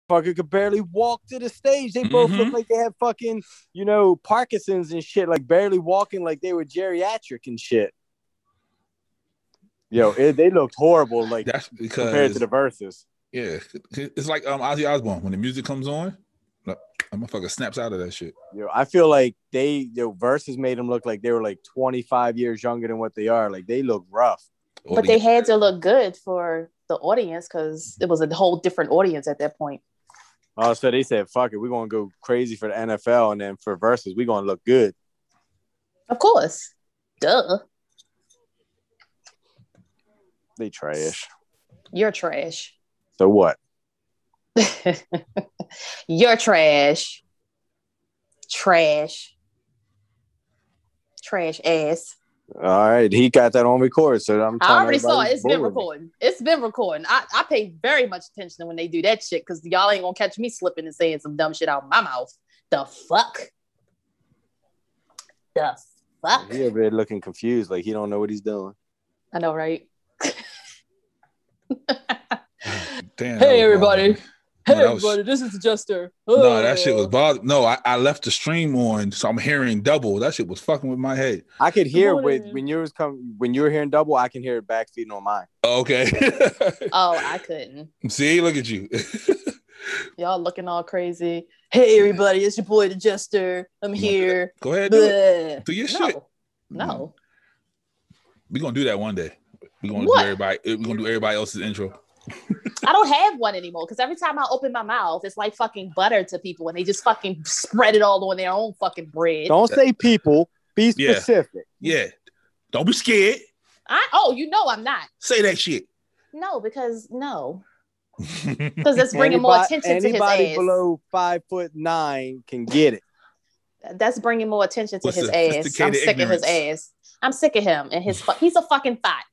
Fucker could barely walk to the stage. They both look like they had fucking, Parkinson's and shit, like barely walking like they were geriatric and shit. They looked horrible, like that's because, compared to the verses. Yeah, it's like Ozzy Osbourne. When the music comes on, a motherfucker snaps out of that shit. I feel like verses made them look like they were like 25 years younger than what they are. Like they look rough. But they had to look good for the audience because it was a whole different audience at that point. Oh, so they said, fuck it, we're going to go crazy for the NFL, and then for versus, we're going to look good. Of course. Duh. They trash. You're trash. So what? You're trash. Trash. Trash ass. All right, he got that on record, so I already saw it. It's been recording. It's been recording. I pay very much attention when they do that shit because y'all ain't gonna catch me slipping and saying some dumb shit out of my mouth. The fuck? The fuck? He over there looking confused, like he don't know what he's doing. I know, right? Damn, hey, everybody. Hey, everybody, this is the Jester. Oh. No, that shit was bothering. No, I left the stream on, so I'm hearing double. That shit was fucking with my head. I could hear when you were hearing double, I can hear it backfeeding on mine. Okay. Oh, I couldn't. See, look at you. Y'all looking all crazy. Hey, everybody, it's your boy, the Jester. I'm here. Go ahead, do your shit. No. We're gonna do that one day. We're gonna do everybody. We're gonna do everybody else's intro. I don't have one anymore because every time I open my mouth, it's like fucking butter to people and they just fucking spread it all on their own fucking bread. Don't say people. Be specific. Yeah. Don't be scared. I'm not. Say that shit. No, because that's bringing more attention to his ass. Anybody below 5'9" can get it. That's bringing more attention to his ass. I'm sick of his ass. I'm sick of him and he's a fucking thought.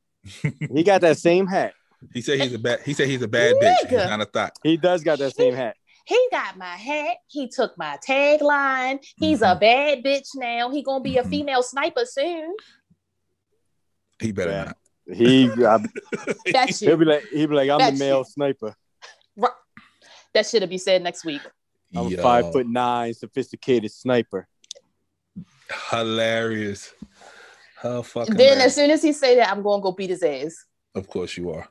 He got that same hat. He said he's a bad bitch. He's not a thought. He does got that same hat. He got my hat. He took my tagline. He's a bad bitch now. He gonna be a female sniper soon. He better not. He'll be like, I'm the male sniper. That shit'll be said next week. I'm a 5'9" sophisticated sniper. Hilarious. How fucking. Then as soon as he say that, I'm gonna go beat his ass. Of course you are.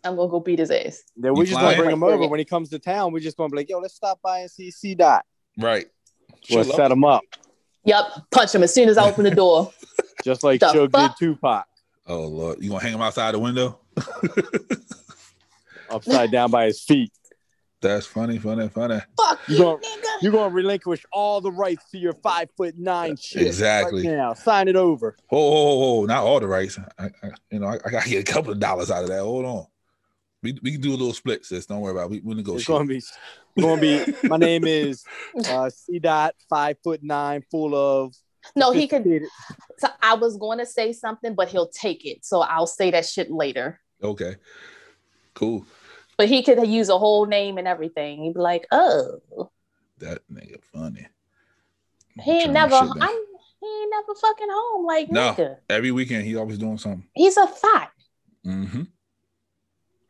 I'm gonna go beat his ass. Then we just gonna bring him over when he comes to town. We're just gonna be like, yo, let's stop by and see C-Dot. Right. We'll set him up. Yep. Punch him as soon as I open the door. Just like Suge did Tupac. Oh Lord, you gonna hang him outside the window? Upside down by his feet. That's funny. Fuck you, nigga. You're gonna relinquish all the rights to your 5'9" shit. Exactly. Right now, sign it over. Oh, not all the rights. I gotta get a couple of dollars out of that. Hold on. We can do a little split, sis. Don't worry about it. We'll negotiate. It's gonna be. My name is C-Dot, 5'9", full of. No, he could. So I was going to say something, but he'll take it. So I'll say that shit later. Okay. Cool. But he could use a whole name and everything. He'd be like, "Oh, that nigga funny." He ain't never fucking home. Like, no, nigga. Every weekend he always doing something. He's a thought. Mm-hmm.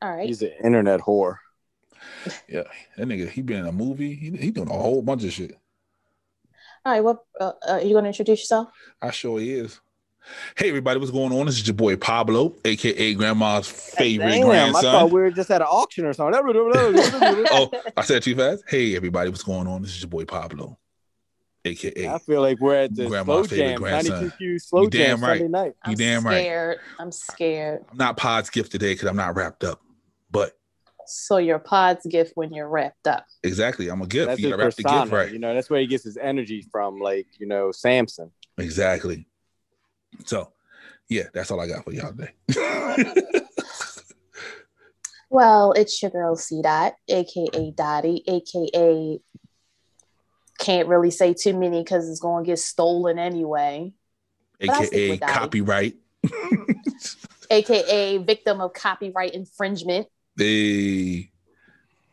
All right. He's an internet whore. Yeah, that nigga. He been in a movie. He doing a whole bunch of shit. All right. What are you gonna introduce yourself? I sure is. Hey everybody, what's going on? This is your boy Pablo, aka Grandma's favorite grandson. I thought we were just at an auction or something. Oh, I said too fast. Hey everybody, what's going on? This is your boy Pablo, aka. I feel like we're at the Grandma's slow jam, 92Q slow jam Sunday night. You damn right. I'm scared. I'm not Pod's gift today because I'm not wrapped up, but. So your Pod's gift when you're wrapped up. Exactly, I'm a gift. That's you gotta wrap the gift right. That's where he gets his energy from, like Samson. Exactly. So, yeah, that's all I got for y'all today. Well, it's your girl C-Dot, aka Dottie, aka can't really say too many because it's gonna get stolen anyway. AKA copyright. AKA victim of copyright infringement. Hey.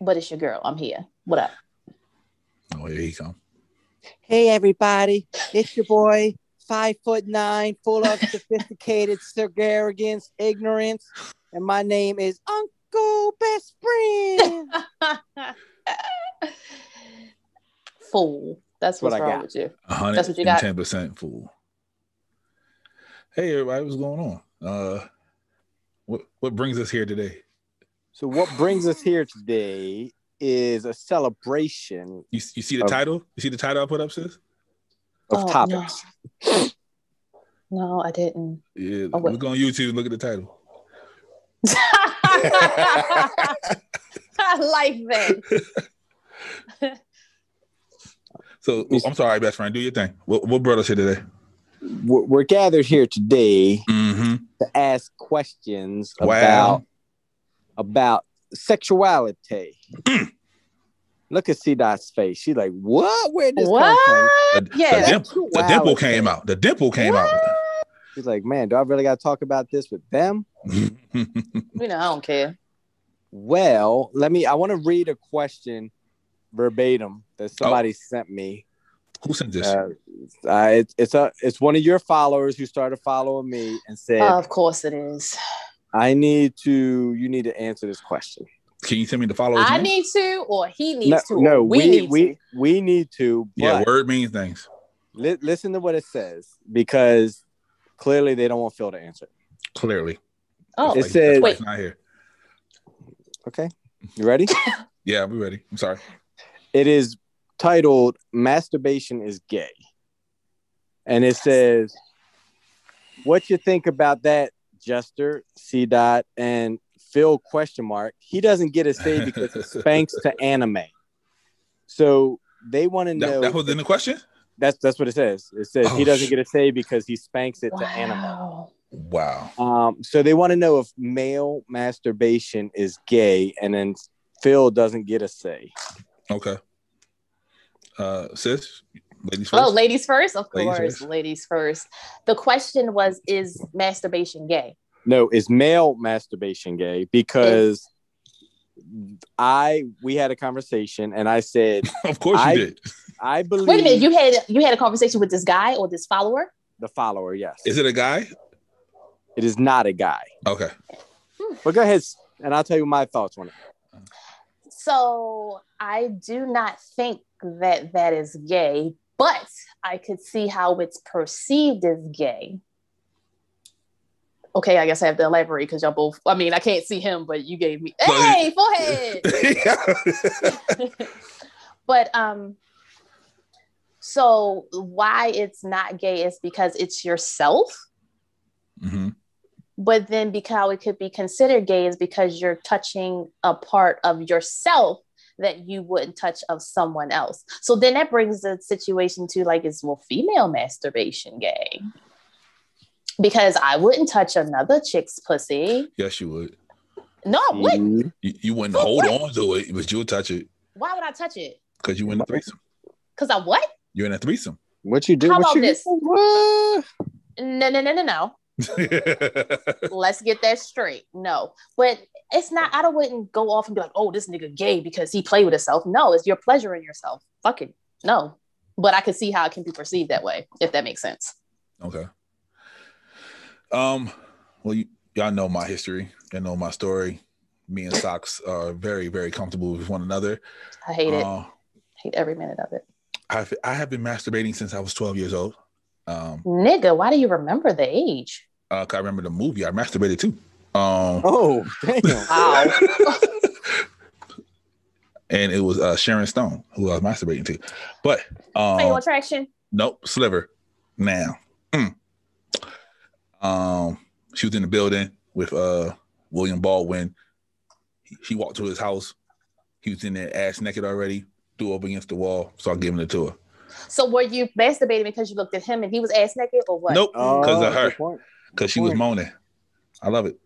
But it's your girl. I'm here. What up? Oh, here he come. Hey everybody, it's your boy. 5'9", full of sophisticated arrogance, ignorance, and my name is Uncle Best Friend. Fool. That's what's wrong with you. That's what you got. 110% fool. Hey, everybody, what's going on? What brings us here today? So what brings us here today is a celebration. You see the title? You see the title I put up, sis? Of topics. No, I didn't. Yeah, look on YouTube and look at the title. I like that. So, I'm sorry, best friend. Do your thing. What brought us here today? We're gathered here today to ask questions about sexuality. Look at C-Dot's face. She's like, what? Where'd this come from? The dimple came out. The dimple came out. She's like, man, do I really got to talk about this with them? I don't care. Well, I want to read a question verbatim that somebody sent me. Who sent this? It's one of your followers who started following me and said, of course it is. You need to answer this question. Can you tell me the followers? I need to, or he needs to. No, we need to. Yeah, word means things. Listen to what it says, because clearly they don't want Phil to answer. Clearly. Oh, it says, wait. Not here. Okay, you ready? Yeah, we're ready. I'm sorry. It is titled "Masturbation is Gay," and it says, "What you think about that, Jester, C-Dot, and Phil ? He doesn't get a say because he spanks to anime." So they want to know. That was in the question? That's what it says. It says he doesn't get a say because he spanks it to anime. Wow. So they want to know if male masturbation is gay, and then Phil doesn't get a say. Okay. Sis, ladies first. Oh, ladies first? Of course, ladies first. The question was, is masturbation gay? No, is male masturbation gay? Because we had a conversation and I said, of course you did. I believe. Wait a minute, you had a conversation with this guy or this follower? The follower, yes. Is it a guy? It is not a guy. Okay. But go ahead and I'll tell you my thoughts on it. So I do not think that is gay, but I could see how it's perceived as gay. Okay, I guess I have to elaborate because y'all both, I mean, I can't see him, but you gave me, hey, forehead. But, so why it's not gay is because it's yourself. Mm-hmm. But then because it could be considered gay is because you're touching a part of yourself that you wouldn't touch of someone else. So then that brings the situation to like, is female masturbation gay? Because I wouldn't touch another chick's pussy. Yes, you would. No, I wouldn't. You wouldn't hold on to it, but you would touch it. Why would I touch it? Because you in a threesome. Because I what? You're in a threesome. What you do? How about this? What? No. Let's get that straight. No, but it's not. I wouldn't go off and be like, "Oh, this nigga gay because he played with himself." No, it's your pleasure in yourself. Fuck it. No, but I could see how it can be perceived that way, if that makes sense. Okay. Well, y'all know my history. You know my story. Me and Socks are very, very comfortable with one another. I hate it. Hate every minute of it. I have been masturbating since I was 12 years old. Nigga, why do you remember the age? 'Cause I remember the movie. I masturbated too. Oh, damn. Wow. And it was Sharon Stone who I was masturbating to. But Fatal Attraction? Nope, Sliver. Now. She was in the building with William Baldwin. He walked to his house. He was in there ass naked already, threw up against the wall, so I gave him it to her. So were you masturbating because you looked at him and he was ass naked or what? Nope, because of her. Because she was moaning. I love it.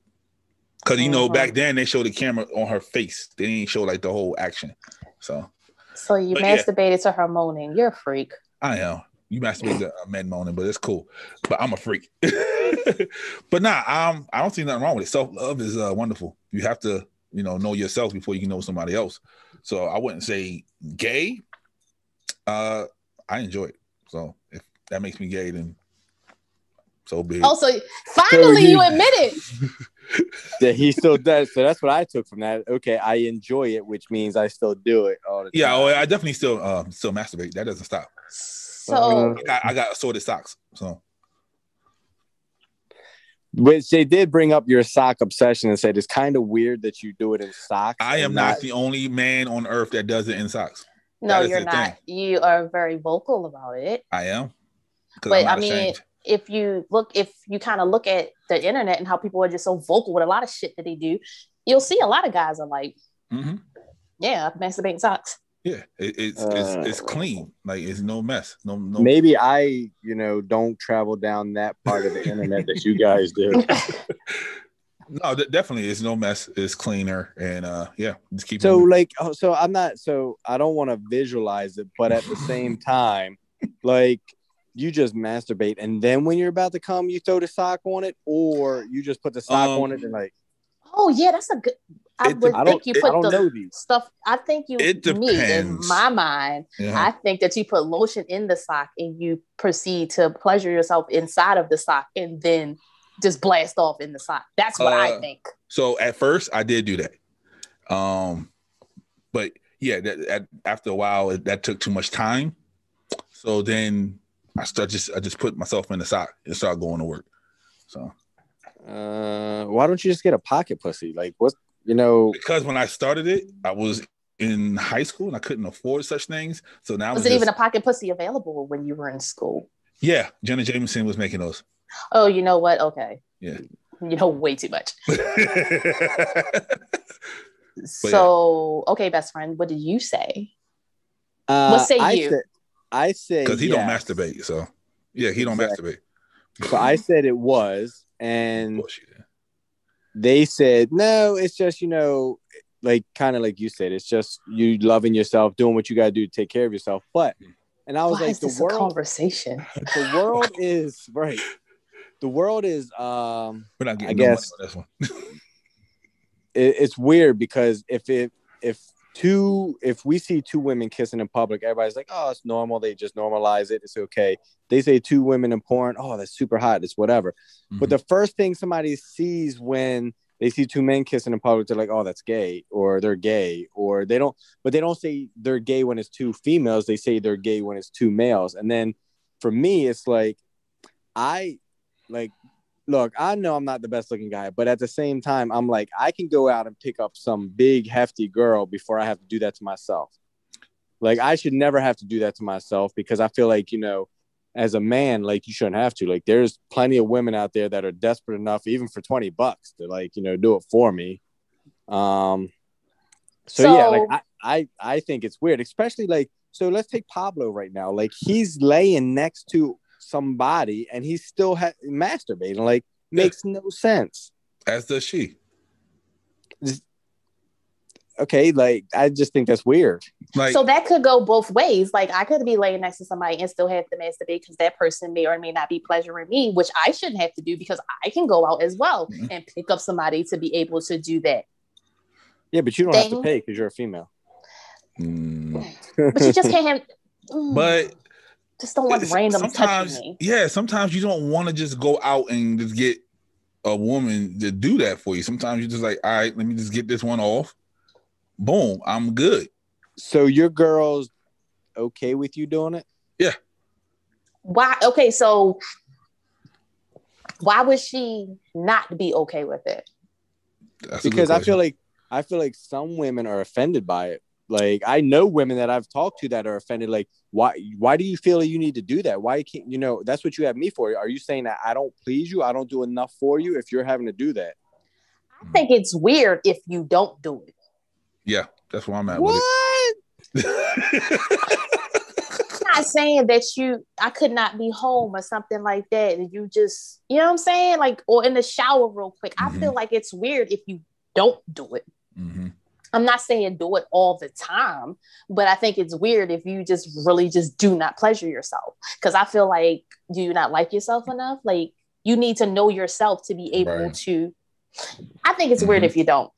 Because, you know, back then they showed the camera on her face. They didn't show like the whole action. So you masturbated to her moaning. You're a freak. I am. You masturbate to men moaning, but it's cool. But I'm a freak. But I don't see nothing wrong with it. Self-love is wonderful. You have to, know yourself before you can know somebody else. So I wouldn't say gay. I enjoy it. So if that makes me gay, then So big. Oh, so finally you admit it. That he still does. So that's what I took from that. Okay, I enjoy it, which means I still do it all the time. Yeah, I definitely still masturbate. That doesn't stop. So I got assorted socks. So, which they did bring up your sock obsession and said it's kind of weird that you do it in socks. I am not the only man on earth that does it in socks. No, you're not. Thing. You are very vocal about it. I am. But I mean, if you kind of look at the internet and how people are just so vocal with a lot of shit that they do, you'll see a lot of guys are like, yeah, masturbating socks. Yeah, it's clean. Like it's no mess. No. Maybe I, don't travel down that part of the internet that you guys do. No, definitely, it's no mess. It's cleaner, and just keep. So I'm not. So I don't want to visualize it, but at the same time, like you just masturbate, and then when you're about to come, you throw the sock on it, or you just put the sock on it and like. Oh yeah, that's a good. I think you put the stuff. I think you. It depends. In my mind, I think that you put lotion in the sock and you proceed to pleasure yourself inside of the sock, and then just blast off in the sock. That's what I think. So at first, I did do that. But yeah, after a while, that took too much time. So then I just put myself in the sock and started going to work. So. Why don't you just get a pocket pussy? Like what? Because when I started it, I was in high school and I couldn't afford such things. So now was it even a pocket pussy available when you were in school? Yeah, Jenna Jameson was making those. Oh, you know what? Okay. Yeah. You know way too much. So, okay, best friend, what did you say? What say you? I say because he don't masturbate. So yeah, he don't masturbate. So I said it was, and they said no. It's just like kind of like you said. It's just you loving yourself, doing what you got to do to take care of yourself. But and I was like, the world conversation. The world is right. The world is. We're not getting I guess no money on this one. It's weird because if we see two women kissing in public, everybody's like, oh, it's normal. They just normalize it. It's okay. They say two women in porn, oh, that's super hot. It's whatever. Mm-hmm. But the first thing somebody sees when they see two men kissing in public, they're like, oh, that's gay, or they're gay, or they don't say they're gay when it's two females. They say they're gay when it's two males. And then for me, it's like, look, I know I'm not the best looking guy, but at the same time, I'm like, I can go out and pick up some big, hefty girl before I have to do that to myself. Like, I should never have to do that to myself because I feel like, as a man, like, you shouldn't have to. Like, there's plenty of women out there that are desperate enough, even for $20 to, like, do it for me. So yeah, like, I think it's weird, especially, like, so let's take Pablo right now. Like, he's laying next to somebody and he's still masturbating. Like, makes no sense. As does she. Okay, like, I just think that's weird. Like, so that could go both ways. Like, I could be laying next to somebody and still have to masturbate because that person may or may not be pleasuring me, which I shouldn't have to do because I can go out as well and pick up somebody to be able to do that. Yeah, but you don't have to pay because you're a female. But you just can't have. But just don't want random touching me. Yeah, sometimes you don't want to just go out and just get a woman to do that for you. Sometimes you're just like, all right, let me just get this one off. Boom, I'm good. So your girl's okay with you doing it? Yeah. Why? Okay, so why would she not be okay with it? Because I feel like some women are offended by it. Like, I know women that I've talked to that are offended. Like, why do you feel like you need to do that? Why can't that's what you have me for? Are you saying that I don't please you? I don't do enough for you if you're having to do that? I think it's weird if you don't do it. Yeah, that's where I'm at with it. I'm not saying that I could not be home or something like that. And you just, you know what I'm saying? Like, or in the shower real quick. I feel like it's weird if you don't do it. Mm-hmm. I'm not saying do it all the time, but I think it's weird if you just really just do not pleasure yourself. Because I feel like, do you not like yourself enough? Like, you need to know yourself to be able to. I think it's weird if you don't.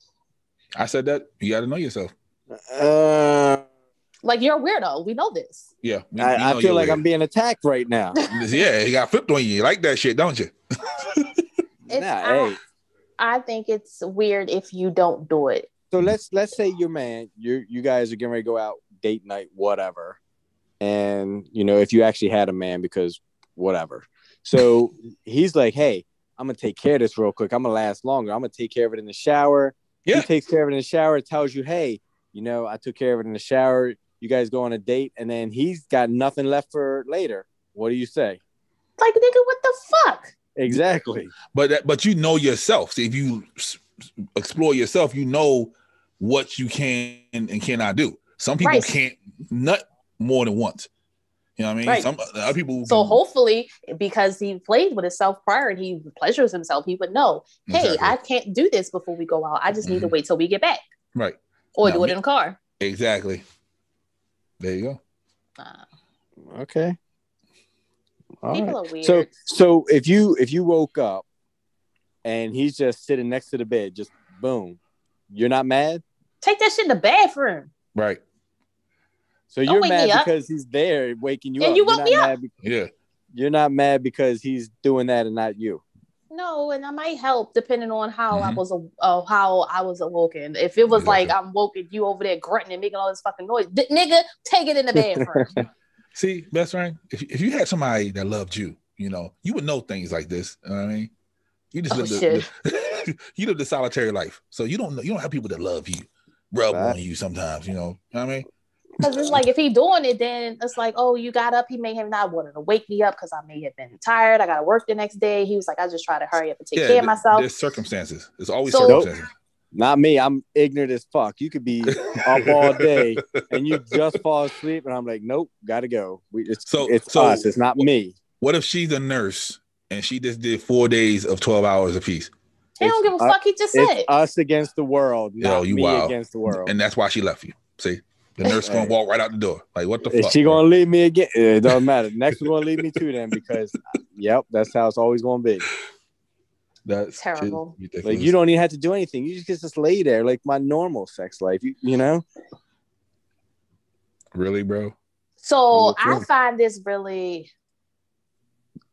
I said that. You got to know yourself. Like, you're a weirdo. We know this. Yeah. I feel like I'm being attacked right now. Yeah, he got flipped on you. You like that shit, don't you? I think it's weird if you don't do it. So let's say your man, you guys are getting ready to go out date night, whatever, and if you actually had a man, because whatever. So he's like, hey, I'm gonna take care of this real quick. I'm gonna last longer. I'm gonna take care of it in the shower. Yeah. He takes care of it in the shower. Tells you, hey, I took care of it in the shower. You guys go on a date, and then he's got nothing left for later. What do you say? Like, nigga, what the fuck? Exactly. But you know yourself. See, if you explore yourself, you know what you can and cannot do. Some people can't nut more than once. You know what I mean? Right. Some other people. So hopefully, because he played with himself prior and he pleasures himself, he would know, hey, I can't do this before we go out. I just need to wait till we get back. Right. Or do it in the car. Exactly. There you go. Okay. People are weird. So if you woke up and he's just sitting next to the bed, just boom, you're not mad? Take that shit in the bathroom. Right. So you're mad because he's there waking you up. And you woke me up. You're not mad because he's doing that and not you. No, and I might help depending on how I was awoken. If it was like I'm woken, you over there grunting and making all this fucking noise, nigga, take it in the bathroom. See, best friend, if you had somebody that loved you, you would know things like this. You know what I mean? You just you live the solitary life, so you don't have people that love you, rub on you sometimes. You know what I mean? Because it's like if he doing it, then it's like, oh, you got up. He may have not wanted to wake me up because I may have been tired. I got to work the next day. He was like, I just try to hurry up and take care of myself. There's circumstances. There's always circumstances. Nope. Not me. I'm ignorant as fuck. You could be up all day and you just fall asleep, and I'm like, nope, gotta go. It's us. It's not me. What if she's a nurse and she just did 4 days of 12 hours apiece? He don't give a fuck. He just said it's us against the world, not me against the world. And that's why she left you. See? The nurse gonna walk right out the door. Like, what the fuck? Is she gonna leave me again? It doesn't matter. Next one's gonna leave me too then, because that's how it's always gonna be. That's terrible. Like, you don't even have to do anything. You just lay there like my normal sex life. You know? Really, bro? So I find this really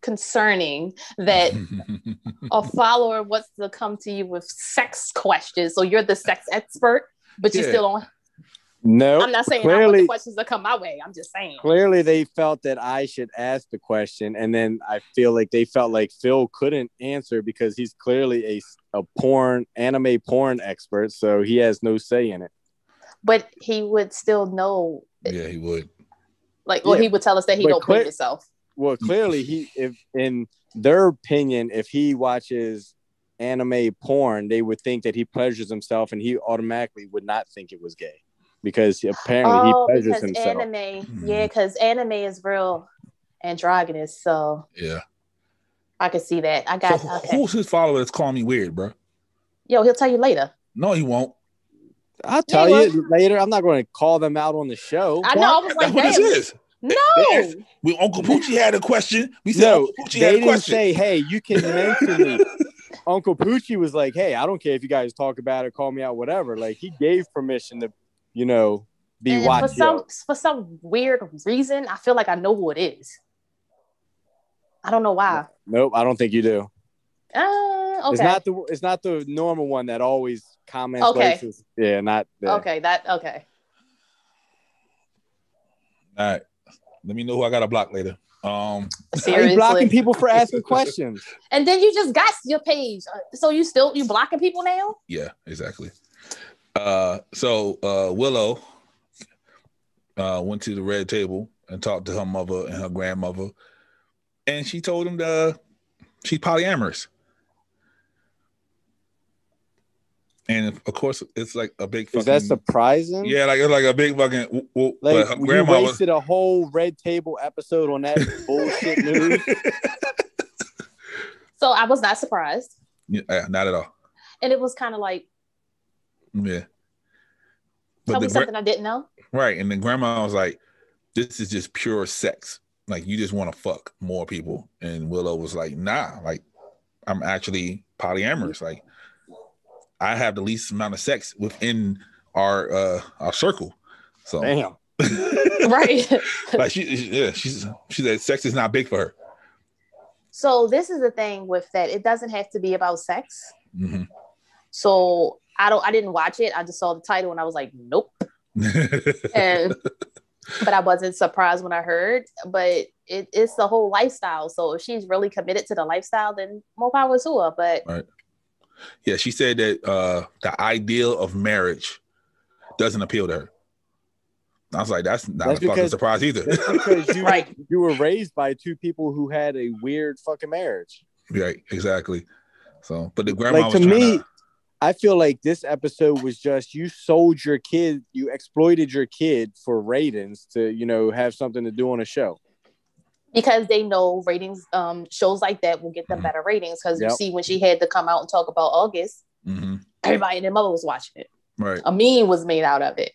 concerning that a follower wants to come to you with sex questions. So you're the sex expert, but you still don't. No, I'm not saying I want the questions to come my way. I'm just saying. Clearly, they felt that I should ask the question, and then I feel like they felt like Phil couldn't answer because he's clearly a anime porn expert, so he has no say in it. But he would still know. Yeah, he would. He would tell us that he don't play himself. Well, clearly, if in their opinion, if he watches anime porn, they would think that he pleasures himself, and he automatically would not think it was gay. Because apparently he pleasures himself. Because anime is real androgynous. So yeah, I can see that. I got. Who's his follower that's calling me weird, bro? Yo, he'll tell you later. No, he won't. I'll tell you later. I'm not going to call them out on the show. I know. I was like, that's what this is. No. Uncle Poochie had a question. We said Uncle Poochie had a question. They didn't say, hey, you can mention me. Uncle Poochie was like, hey, I don't care if you guys talk about it, call me out, whatever. Like, he gave permission to be watched. For some weird reason, I feel like I know who it is. I don't know why. Nope, I don't think you do. Okay. It's not the normal one that always comments. Okay. Not that. Okay, okay. All right. Let me know who I got to block later. Seriously, are you blocking people for asking questions? And then you just got your page. So you blocking people now? Yeah, exactly. So Willow went to the red table and talked to her mother and her grandmother, and she told them she's polyamorous. And of course, it's like a big fucking. Is that surprising? Yeah, it's like a big fucking. Like, her grandma wasted a whole red table episode on that bullshit news. So I was not surprised. Yeah, not at all. And it was kind of like. Yeah. Tell me something I didn't know. Right. And then grandma was like, this is just pure sex. Like, you just want to fuck more people. And Willow was like, nah, like, I'm actually polyamorous. Like, I have the least amount of sex within our circle. So damn. Right. Like she said sex is not big for her. So this is the thing with that. It doesn't have to be about sex. Mm-hmm. So I didn't watch it. I just saw the title and I was like, nope. But I wasn't surprised when I heard. But it's the whole lifestyle. So if she's really committed to the lifestyle, then more power to her. But right. Yeah, she said that the ideal of marriage doesn't appeal to her. I was like, that's not a fucking surprise either. That's because you were raised by two people who had a weird fucking marriage. Right, exactly. So, but the grandma like, was to me, I feel like this episode was just you sold your kid, you exploited your kid for ratings to, you know, have something to do on a show. Because they know ratings, shows like that will get them better ratings. Because you see, when she had to come out and talk about August, everybody and their mother was watching it. Right. A meme was made out of it.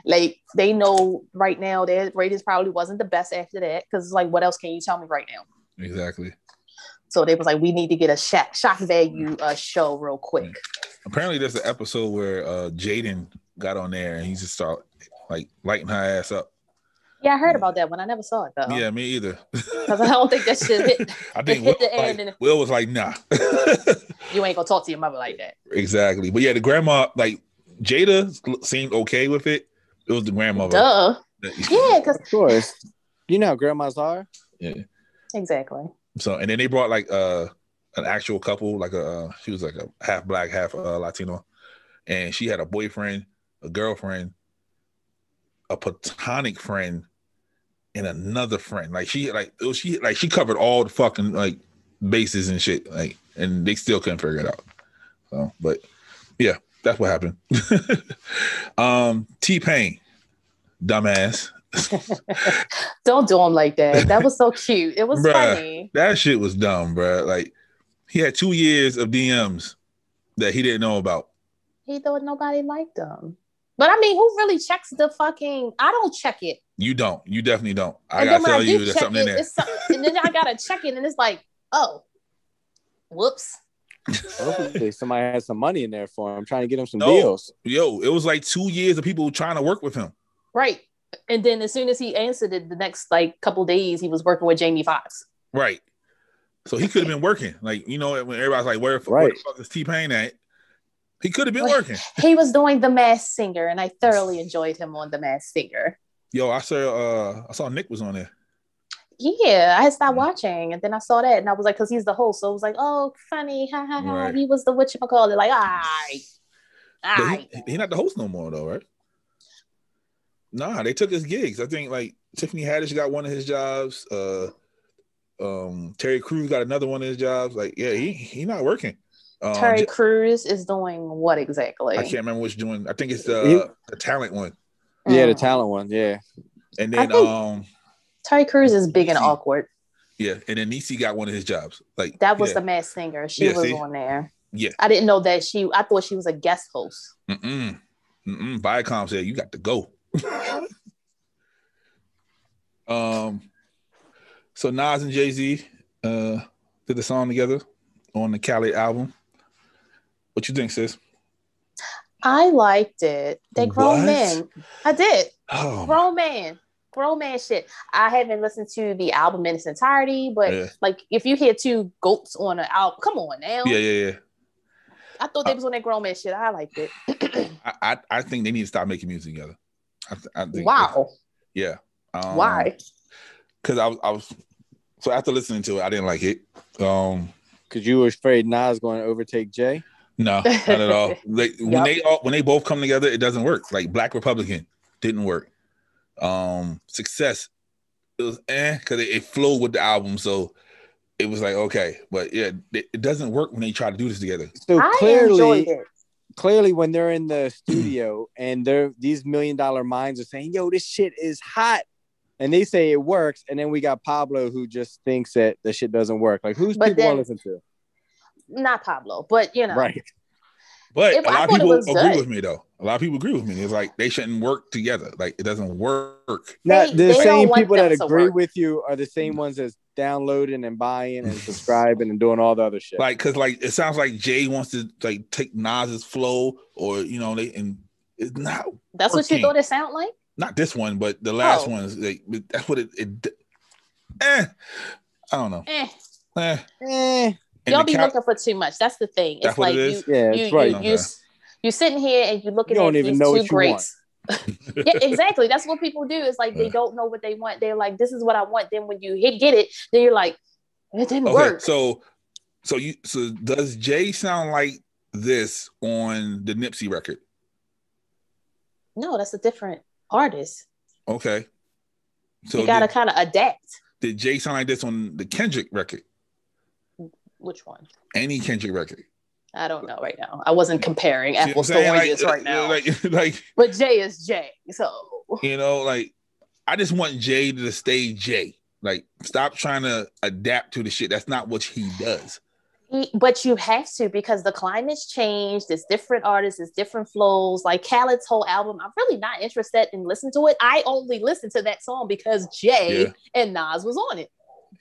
Like, they know right now their ratings probably wasn't the best after that. Because, like, what else can you tell me right now? Exactly. So they was like, we need to get a shock value show real quick. Apparently, there's an episode where Jaden got on there and he just started like lighting her ass up. Yeah, I heard about that one. I never saw it though. Yeah, me either. Because I don't think that shit hit. I think hit the end. and Will was like, nah. You ain't gonna talk to your mother like that. Exactly. But yeah, the grandma, like Jada seemed okay with it. It was the grandmother. Duh. Yeah, because of course, you know how grandmas are. Yeah. Exactly. So, and then they brought like an actual couple, like she was like a half black, half Latino, and she had a boyfriend, a girlfriend, a platonic friend, and another friend. Like she covered all the fucking like bases and shit. Like, and they still couldn't figure it out. So, but yeah, that's what happened. T-Pain, dumbass. Don't do him like that. That was so cute. It was funny. That shit was dumb, bruh. Like, he had 2 years of DMs that he didn't know about. He thought nobody liked them. But I mean, who really checks the fucking? I don't check it. You don't. You definitely don't. I gotta tell you, there's something in there. And then I gotta check it, and it's like, oh, whoops. Hopefully somebody has some money in there for him, trying to get him some deals. Yo, it was like 2 years of people trying to work with him. Right. And then as soon as he answered it, the next like couple days, he was working with Jamie Foxx. Right. So he could have been working. Like, you know, when everybody's like, where the fuck is T-Pain at? He could have been working. He was doing The Masked Singer, and I thoroughly enjoyed him on The Masked Singer. Yo, I saw Nick was on there. Yeah, I had stopped watching, and then I saw that, and I was like, because he's the host, so I was like, oh, funny, ha ha ha. Right. He was the whatchamacallit, like, all right. He's not the host no more, though, right? Nah, they took his gigs. I think like Tiffany Haddish got one of his jobs. Terry Crews got another one of his jobs. Like, yeah, he not working. Terry Crews is doing what exactly? I can't remember which doing. I think it's the talent one. Yeah, the talent one. Yeah. And then Terry Crews is big and awkward. Yeah, and then Niecy got one of his jobs. Like, that was The Masked Singer. She was on there. Yeah. I didn't know that I thought she was a guest host. Viacom said you got to go. So Nas and JayZ did the song together on the Khaled album. What you think, sis? I liked it. They grown men. I did. Oh. Grown man shit. I haven't listened to the album in its entirety, but like if you hear two goats on an album, come on now. Yeah. I thought they was on that grown man shit. I liked it. I think they need to stop making music together. I think wow. Yeah. Why? Because I was so after listening to it, I didn't like it. Because you were afraid Nas going to overtake Jay? No, not at all. Like when they both come together, it doesn't work. Like Black Republican didn't work. Success, it was because it flowed with the album, so it was like okay, but yeah, it doesn't work when they try to do this together. So clearly when they're in the studio and these $1 million minds are saying, yo, this shit is hot. And they say it works. And then we got Pablo who just thinks that the shit doesn't work. Like who's people want to listen to? Not Pablo, but you know. Right. But a lot of people agree with me though. A lot of people agree with me. It's like they shouldn't work together. Like it doesn't work. Now, the same people that agree with you are the same ones that's downloading and buying and subscribing and doing all the other shit. Like, cause like it sounds like Jay wants to like take Nas's flow, or you know, and it's not. That's working. What you thought it sounded like. Not this one, but the last one's like that's what it. I don't know. Y'all be looking for too much. That's the thing. That's it's what like it is? you sitting here and you looking you don't at even these know two what you want. greats. Yeah, exactly. That's what people do. It's like they don't know what they want. They're like, this is what I want. Then when you get it, then you're like, it didn't work. So does Jay sound like this on the Nipsey record? No, that's a different artist. Okay. So you gotta kind of adapt. Did Jay sound like this on the Kendrick record? Which one? Any Kendrick record. I don't know right now. I wasn't comparing apples to oranges right now. But Jay is Jay. So I just want Jay to stay Jay. Like, stop trying to adapt to the shit. That's not what he does. But you have to, because the climate's changed. It's different artists, it's different flows. Like Khaled's whole album, I'm really not interested in listening to it. I only listened to that song because Jay and Nas was on it.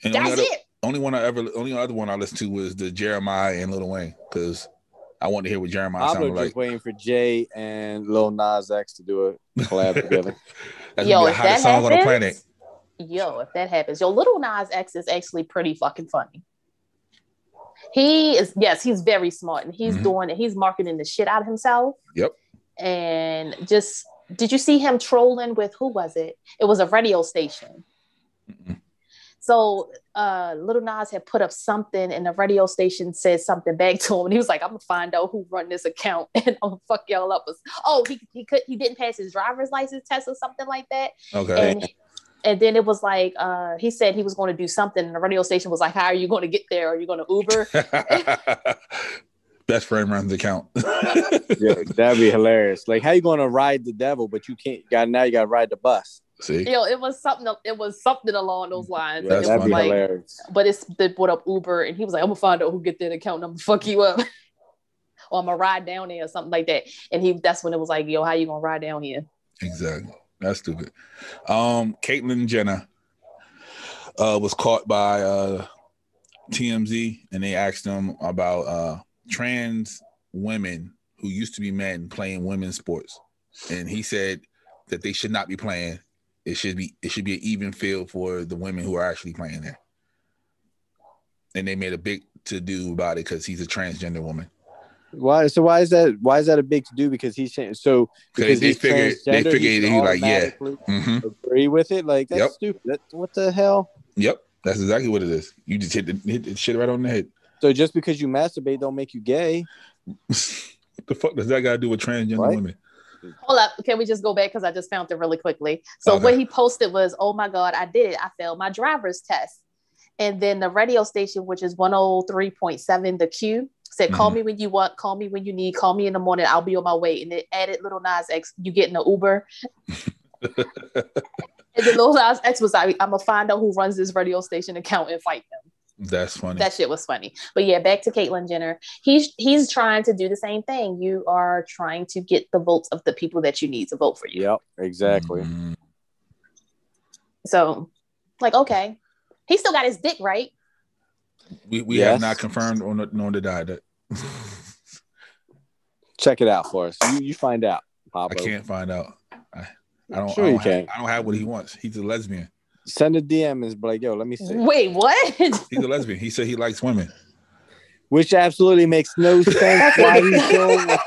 And that's it. Only other one I listened to was the Jeremiah and Lil Wayne, because I wanted to hear what Jeremiah sounded like. I'm just waiting for Jay and Lil Nas X to do a collab together. That's gonna be the hottest song on the planet. If that happens, Lil Nas X is actually pretty fucking funny. He's very smart, and he's doing it. He's marketing the shit out of himself. Yep. And did you see him trolling with, who was it? It was a radio station. Mm-mm. So Lil Nas had put up something, and the radio station said something back to him, and he was like, "I'm gonna find out who run this account, and I'm gonna fuck y'all up." He didn't pass his driver's license test or something like that. Okay. And then it was like, he said he was going to do something, and the radio station was like, "How are you going to get there? Are you going to Uber?" Best friend runs the account. Yeah, that'd be hilarious. Like, how you going to ride the devil, but you can't? Now you got to ride the bus. See, it was something along those lines. Yeah, and it was like, hilarious. But they brought up Uber, and he was like, "I'm gonna find out who get that account, and I'm gonna fuck you up, or I'm gonna ride down there or something like that." And that's when it was like, "Yo, how you gonna ride down here?" Exactly. That's stupid. Caitlyn Jenner was caught by TMZ, and they asked him about trans women who used to be men playing women's sports, and he said that they should not be playing. It should be an even field for the women who are actually playing there. And they made a big to do about it because he's a transgender woman. Why is that a big to do? Because he's so because they figured he like agree with it. Like, that's stupid. What the hell? Yep, that's exactly what it is. You just hit the shit right on the head. So just because you masturbate don't make you gay. What the fuck does that got to do with transgender women? Hold up, can we just go back, because I just found it really quickly. So what he posted was, "Oh my God, I did it. I failed my driver's test." And then the radio station, which is 103.7, the Q, said, "Call me when you want, call me when you need, call me in the morning, I'll be on my way." And it added Lil Nas X, "You getting an Uber?" And then Lil Nas X was like, "I'm gonna find out who runs this radio station account and fight them." That's funny. That shit was funny. But yeah, back to Caitlyn Jenner. He's trying to do the same thing. You are trying to get the votes of the people that you need to vote for you. Yep, exactly. Mm-hmm. So, like, okay, he still got his dick, right? We have not confirmed nor denied it. Check it out for us. You find out, Pablo. I can't find out. I don't have what he wants. He's a lesbian. Send a DM and be like, "Yo, let me see." Wait, what? He's a lesbian. He said he likes women. Which absolutely makes no sense. Why he's doing.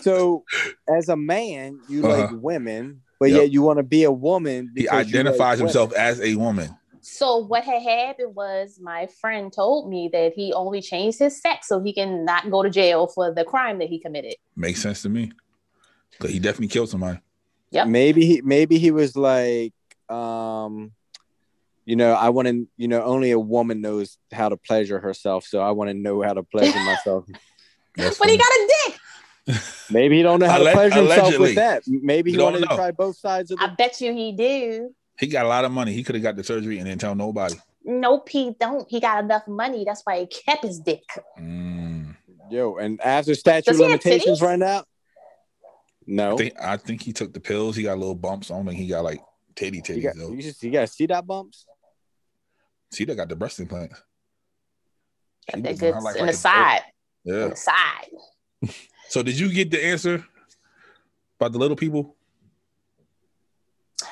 So, as a man, you like women, but yet you want to be a woman. He identifies himself as a woman. So what had happened was, my friend told me that he only changed his sex so he can not go to jail for the crime that he committed. Makes sense to me. But he definitely killed somebody. Yep. Maybe he was like, I want to, only a woman knows how to pleasure herself, so I want to know how to pleasure myself. But he got a dick. Maybe he don't know how to pleasure himself with that. Maybe he wanted to try both sides of it. I bet you he do. He got a lot of money. He could have got the surgery and didn't tell nobody. Nope, he don't. He got enough money. That's why he kept his dick. Yo, and after statute limitations right now? No. I think he took the pills. He got little bumps. I don't think he got like titties though. You got C-dot bumps? C-dot got the breast implants. Got that good in the side. Yeah. In the side. So did you get the answer about the little people?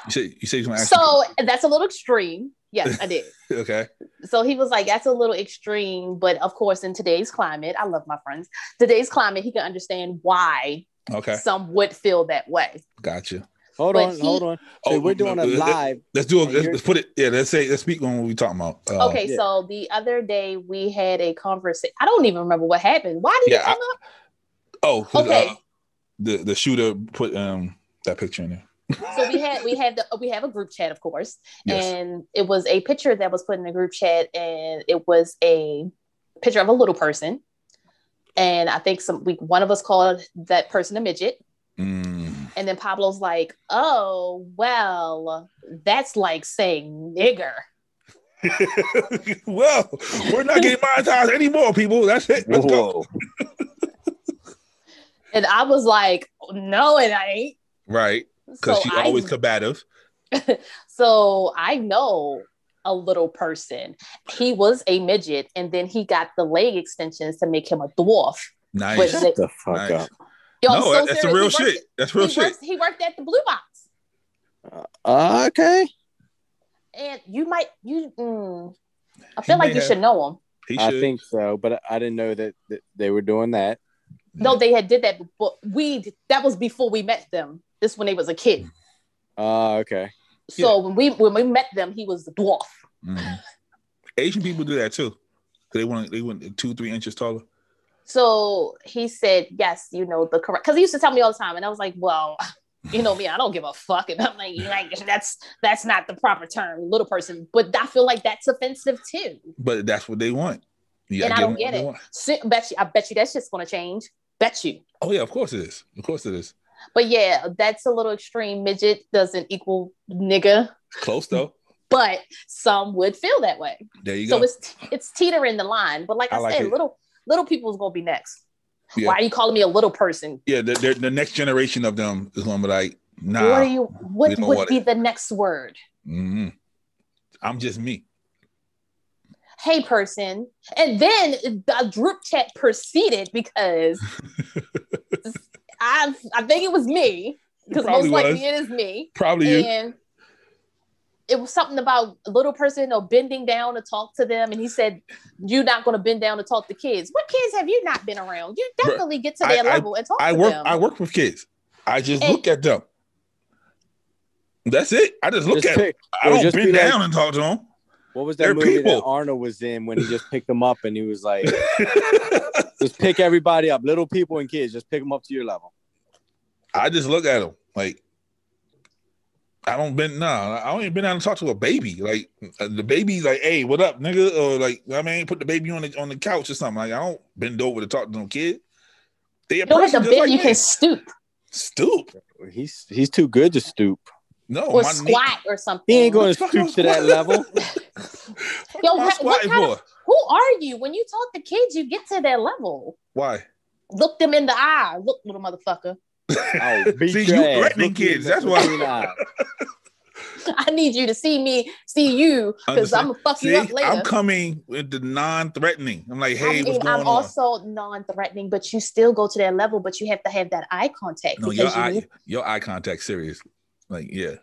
You said you want to ask. So that's a little extreme. Yes, I did. Okay. So he was like, that's a little extreme. But of course, in today's climate, I love my friends. Today's climate, he can understand why some would feel that way. Gotcha. Hold on. So we're doing a live. Let's do it. Let's put it. Yeah, let's speak on what we're talking about. So the other day we had a conversation. I don't even remember what happened. Why did it come up? Okay. The shooter put that picture in there. So we have a group chat, of course, and it was a picture that was put in the group chat, and it was a picture of a little person, and I think one of us called that person a midget. And then Pablo's like, oh, well, that's like saying nigger. Well, we're not getting monetized anymore, people. That's it. Let's go. And I was like, no, it ain't. Right. Because she's always combative. So I know a little person. He was a midget, and then he got the leg extensions to make him a dwarf. Nice. Shut the fuck up. Yo, no, that's the real shit. That's real shit. He worked at the Blue Box. Okay. And I feel like you should know him. I think so, but I didn't know that they were doing that. No, they did that, but that was before we met them. This when they was a kid. Okay. So when we met them, he was the dwarf. Mm-hmm. Asian people do that too. They want 2-3 inches taller. So he said, yes, the correct, because he used to tell me all the time. And I was like, well, you know me, I don't give a fuck. And I'm like, that's not the proper term, little person. But I feel like that's offensive too. But that's what they want. And I don't get it. I bet you that shit's going to change. Bet you. Oh, yeah, of course it is. Of course it is. But yeah, that's a little extreme. Midget doesn't equal nigga. Close though. But some would feel that way. There you go. So it's teetering the line. But like I said, little people's gonna be next. Yeah. Why are you calling me a little person? Yeah, the next generation of them is gonna be like, nah. What would be the next word? Mm-hmm. I'm just me. Hey, person. And then the group chat proceeded because I think it was me, because most likely it is me. Probably and it was something about a little person bending down to talk to them. And he said, you're not going to bend down to talk to kids. What kids have you not been around? You definitely get to their level and talk to them. I work with kids. I just look at them. That's it. I just look at them. I don't bend down and talk to them. What was that movie that Arnold was in when he just picked them up and he was like, just pick everybody up, little people and kids, just pick them up to your level. I just look at them like, I don't even been down to talk to a baby. Like the baby's like, hey, what up, nigga? Or like, put the baby on the couch or something. Like, I don't bend over to talk to no kid. You don't have to bend, you can stoop. Stoop? He's too good to stoop. No, or squat or something. He ain't going to stoop to that level. Yo, who are you? When you talk to kids, you get to their level. Why? Look them in the eye. Look, little motherfucker. See, you threatening kids. That's why. I need you to see you, because I'm gonna fuck you up later. I'm coming with the non-threatening. I'm like, hey, what's going on? I'm also non-threatening, but you still go to their level, but you have to have that eye contact. No, your eye contact serious. Like, yeah.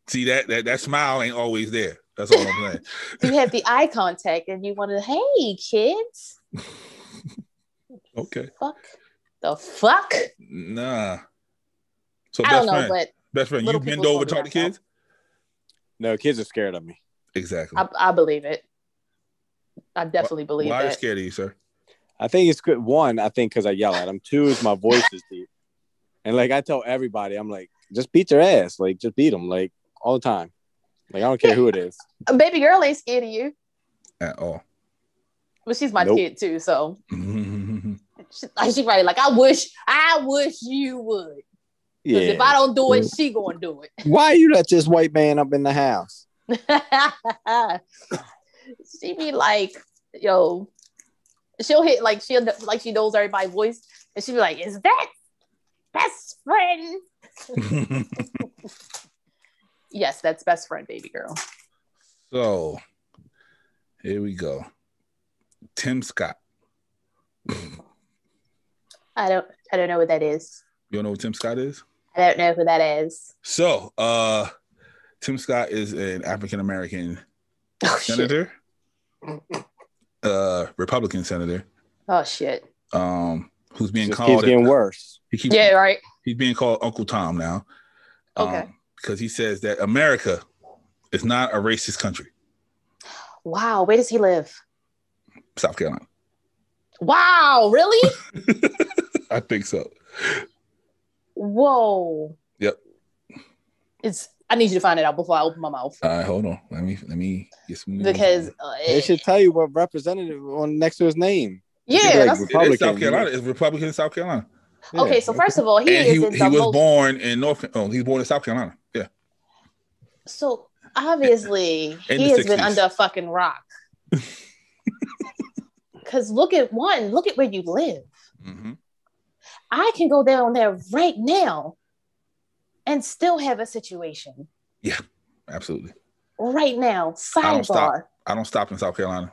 See that smile ain't always there. That's all I'm saying. You have the eye contact and you want to, hey, kids. Okay. The fuck? Nah. So I don't know, but best friend, you bend over talk to kids? No, kids are scared of me. Exactly. I believe it. I definitely believe that. Why are they scared of you, sir? I think it's good. One, I think because I yell at them. Two is my voice is deep. And like I tell everybody, I'm like, just beat their ass. Like, just beat them, like, all the time. Like, I don't care who it is. A baby girl ain't scared of you. At all. Well, she's my kid, too, so. She probably like, I wish you would. Yeah. If I don't do it, she gonna do it. Why you let this white man up in the house? She be like, yo, she'll hit, like, she knows everybody's voice. And she be like, is that best friend? Yes, that's best friend, baby girl. So here we go. Tim Scott. I don't know what that is. You don't know what Tim Scott is? I don't know who that is. So Tim Scott is an African American senator, Republican senator. Oh shit. Who's being Just called? keeps getting worse. Right. He's being called Uncle Tom now. Okay. Because he says that America is not a racist country. Wow. Where does he live? South Carolina. Wow. Really? I think so. Whoa. Yep. I need you to find it out before I open my mouth. All right, hold on. Let me get some news. Because It should tell you what representative on next to his name. Yeah, like It is South Carolina. It's Republican in South Carolina. Okay, so first of all, he was born in he's born in South Carolina. Yeah. So obviously he has been under a fucking rock. Because look at where you live. Mm-hmm. I can go down there right now and still have a situation. Yeah, absolutely. Right now, sidebar. I don't stop in South Carolina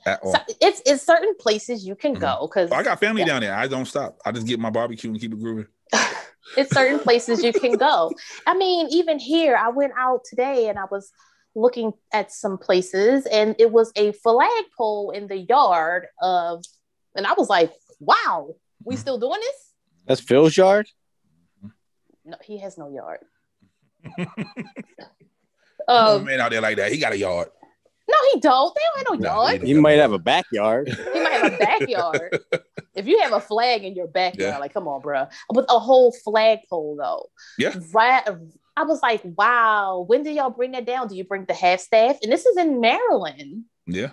at all. So it's certain places you can go because I got family down there. I don't stop. I just get my barbecue and keep it grooving. It's certain places you can go. I mean, even here, I went out today and I was looking at some places and it was a flagpole in the yard and I was like, wow, we still doing this? That's Phil's yard? No, he has no yard. Man out there like that, he got a yard. No, he don't. They don't have no yard. He might have a backyard. He might have a backyard. If you have a flag in your backyard, like, come on, bro. With a whole flagpole, though. Yeah. Right. I was like, wow. When do y'all bring that down? Do you bring the half staff? And this is in Maryland. Yeah.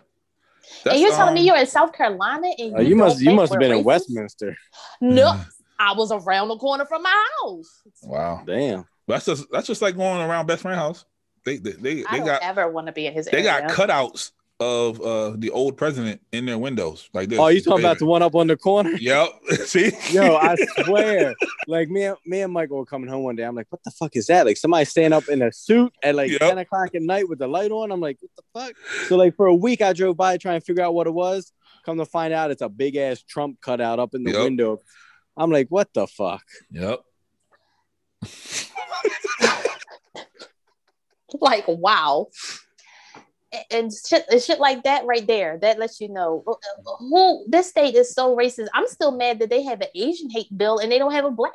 And you're telling me you're in South Carolina and you must have been in Westminster. No, I was around the corner from my house. Wow. Damn. That's just like going around best friend's house. They I don't ever want to be in his area. They got cutouts of the old president in their windows like this. Oh, you talking about the one up on the corner? Yep. See? Yo, I swear. Like me and Michael were coming home one day. I'm like, what the fuck is that? Like somebody staying up in a suit at like 10 o'clock at night with the light on. I'm like, what the fuck? So like for a week I drove by trying to figure out what it was. Come to find out it's a big ass Trump cutout up in the window. I'm like, what the fuck? Yep. Like, wow. And shit like that right there, that lets you know who this state is so racist. I'm still mad that they have an Asian hate bill and they don't have a black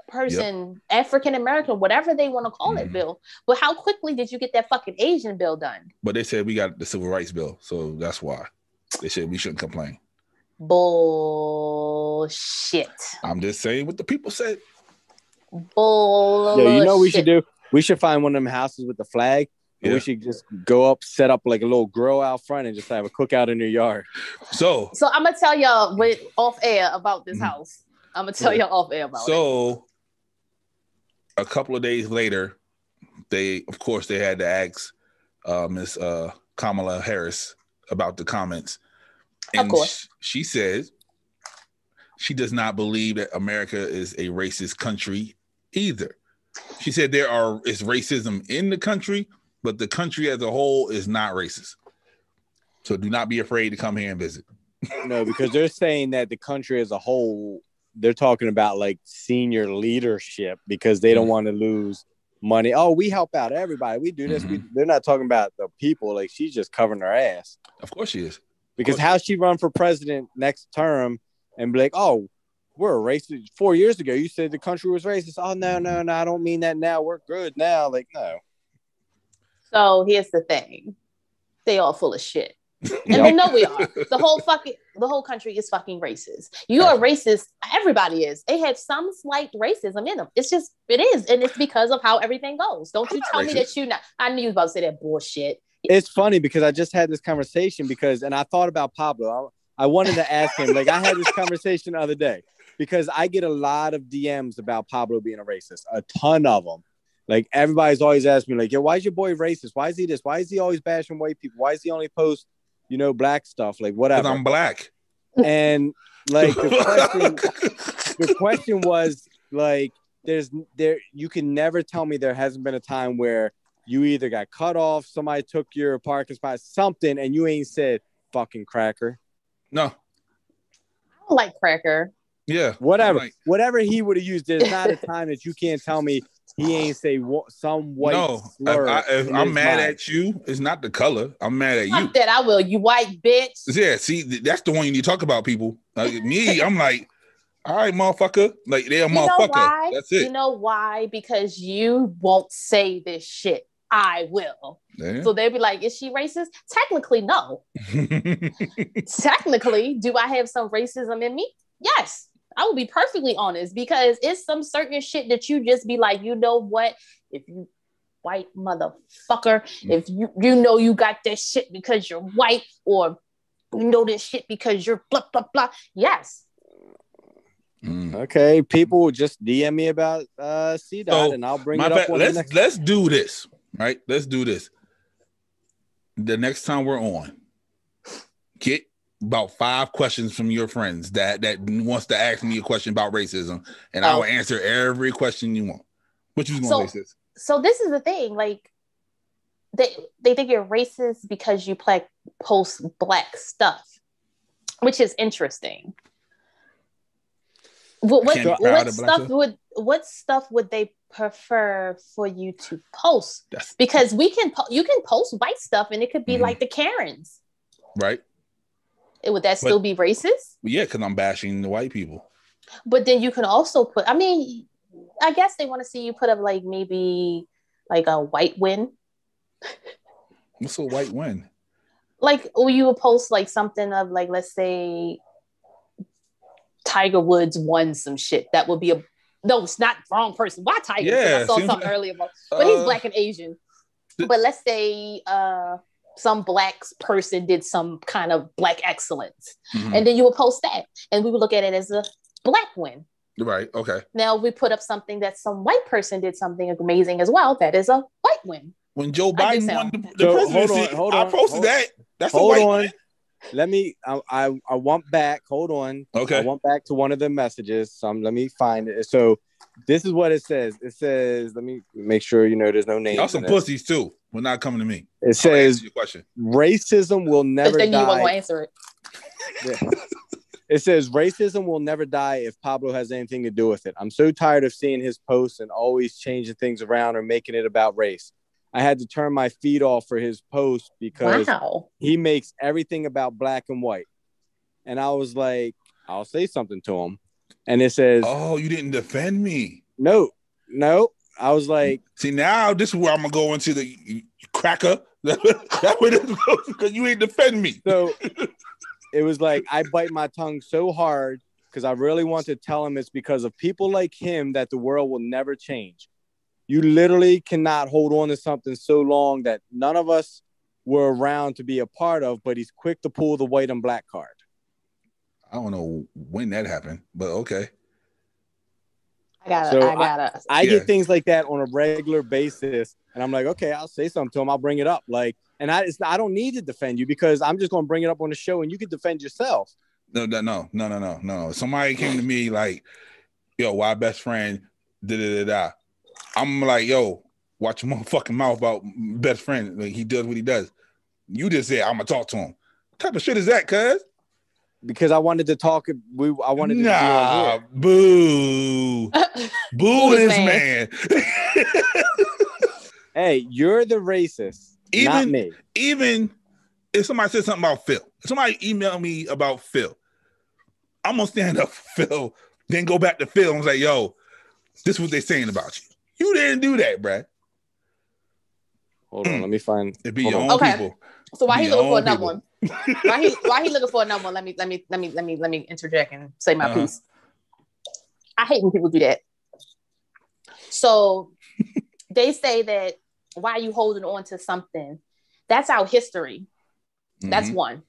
person, African American, whatever they want to call it bill. But how quickly did you get that fucking Asian bill done? But they said we got the civil rights bill, so that's why they said we shouldn't complain. Bullshit. I'm just saying what the people said. Bullshit. Yeah, you know what we should do? We should find one of them houses with the flag. And we should just go up, set up like a little grill out front and just have a cookout in your yard. So I'm going to tell y'all off air about this house. I'm going to tell y'all off air about it. So a couple of days later, they had to ask Miss Kamala Harris about the comments. And of course. She said she does not believe that America is a racist country either. She said is racism in the country, but the country as a whole is not racist. So do not be afraid to come here and visit. No, because they're saying that the country as a whole, they're talking about like senior leadership because they don't want to lose money. Oh, we help out everybody. We do this. They're not talking about the people. Like she's just covering her ass. Of course she is. Because how she run for president next term and be like, oh, we're a racist. 4 years ago, you said the country was racist. Oh, no, I don't mean that now. We're good now. Like, no. So here's the thing. They all full of shit. And they know we are. The whole country is fucking racist. You are racist. Everybody is. They have some slight racism in them. It is. And it's because of how everything goes. Don't you tell me that you not. I knew you was about to say that bullshit. It's funny because I just had this conversation and I thought about Pablo. I wanted to ask him, like I had this conversation the other day because I get a lot of DMs about Pablo being a racist, a ton of them. Like everybody's always asking me like, yo, why is your boy racist? Why is he this? Why is he always bashing white people? Why is he only post, black stuff? Like whatever. Because I'm black. And like the question was like, you can never tell me there hasn't been a time where you either got cut off, somebody took your parking spot, something, and you ain't said fucking cracker. No. I don't like cracker. Yeah. Whatever he would have used, there's not a time that you can't tell me he ain't say some white No, slur. if I'm mad at you, it's not the color. I'm mad at you. Fuck that, I will. You white bitch. Yeah, see, that's the one you need to talk about, people. Me, I'm like, all right, motherfucker. Like, they're a motherfucker. Know why? That's it. You know why? Because you won't say this shit. I will. Yeah. So they'll be like, is she racist? Technically, no. Technically, do I have some racism in me? Yes. I will be perfectly honest, because it's some certain shit that you just be like, you know what? If you white motherfucker, if you know you got that shit because you're white, or you know this shit because you're blah, blah, blah. Yes. Okay. People just DM me about C Dot, and I'll bring it up. Let's do this, right? Let's do this. The next time we're on, get about 5 questions from your friends that wants to ask me a question about racism, and I will answer every question you want. What you going to say, sis? So this is the thing, like they think you're racist because you post black stuff, which is interesting. What stuff would they prefer for you to post? Because you can post white stuff and it could be like the Karens, right? Would that still be racist? Yeah, because I'm bashing the white people. But then you can also put, I guess they want to see you put up like maybe like a white win. What's a white win? Like, or you would post like something of like, let's say Tiger Woods won some shit. That would be no, it's not wrong person. Why Tiger? Yeah, I saw something earlier about, but he's black and Asian. But let's say some black person did some kind of black excellence, and then you would post that, and we would look at it as a black win. Right. Okay. Now we put up something that some white person did something amazing as well. That is a white win. When Joe Biden won the presidency, I posted that. That's a white win. Let me. I want back. Hold on. Okay. I want back to one of the messages. Let me find it. So this is what it says. It says, let me make sure there's no names. Y'all some pussies too. We're not coming to me. It says your question. Racism will never die. You won't answer it. Yeah. It says racism will never die if Pablo has anything to do with it. I'm so tired of seeing his posts and always changing things around or making it about race. I had to turn my feed off for his post because he makes everything about black and white. And I was like, I'll say something to him. And it says, oh, you didn't defend me. No. I was like, see, now this is where I'm going to go into the cracker. That way this goes, because you ain't defend me. So it was like, I bite my tongue so hard because I really want to tell him it's because of people like him that the world will never change. You literally cannot hold on to something so long that none of us were around to be a part of, but he's quick to pull the white and black card. I don't know when that happened, but okay. I get things like that on a regular basis, and I'm like, okay, I'll say something to him. I'll bring it up. Like, and I don't need to defend you because I'm just going to bring it up on the show, and you can defend yourself. No. Somebody came to me like, yo, why best friend? Da. I'm like, yo, watch your motherfucking mouth about best friend. Like, he does what he does. You just said, I'm gonna talk to him. What type of shit is that, cuz? Because I wanted to talk. I wanted to do it. Boo. Boo this man. Hey, you're the racist, not me. Even if somebody said something about Phil, if somebody emailed me about Phil, I'm gonna stand up for Phil, then go back to Phil and say, yo, this is what they're saying about you. You didn't do that, Brad. Hold on, let me find. It be your own people. So why he looking for another one? Why he looking for another one? Let me interject and say my piece. I hate when people do that. So they say that why are you holding on to something? That's our history. That's one.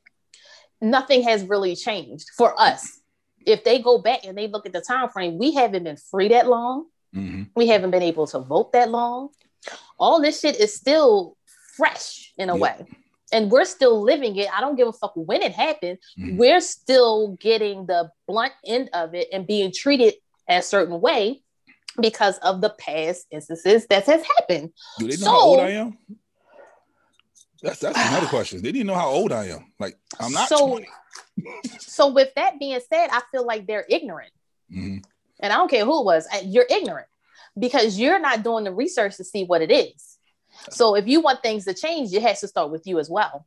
Nothing has really changed for us. If they go back and they look at the time frame, we haven't been free that long. We haven't been able to vote that long. All this shit is still fresh in a way. And we're still living it. I don't give a fuck when it happened. We're still getting the blunt end of it and being treated a certain way because of the past instances that has happened. Do they know how old I am? That's another question. They didn't know how old I am. Like, I'm not 20. So with that being said, I feel like they're ignorant. And I don't care who it was. You're ignorant. because you're not doing the research to see what it is. So if you want things to change, it has to start with you as well.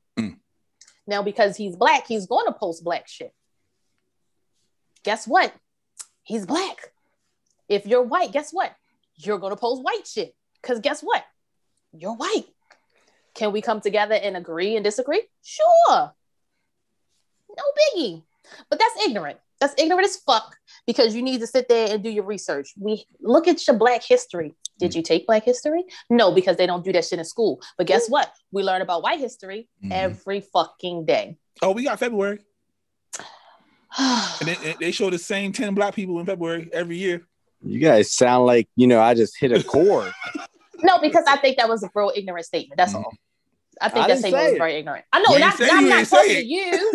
Now, because he's Black, he's going to post Black shit. Guess what? He's Black. If you're white, guess what? You're going to post white shit. Because guess what? You're white. Can we come together and agree and disagree? Sure. No biggie. But that's ignorant. That's ignorant as fuck, because you need to sit there and do your research. We look at your Black history. Did you take Black history? No, because they don't do that shit in school. But guess what? We learn about white history every fucking day. Oh, we got February. And they show the same 10 Black people in February every year. You guys sound like, I just hit a chord. No, because I think that was a real ignorant statement. That's all. I think that statement was very ignorant. I know, I'm not talking to you.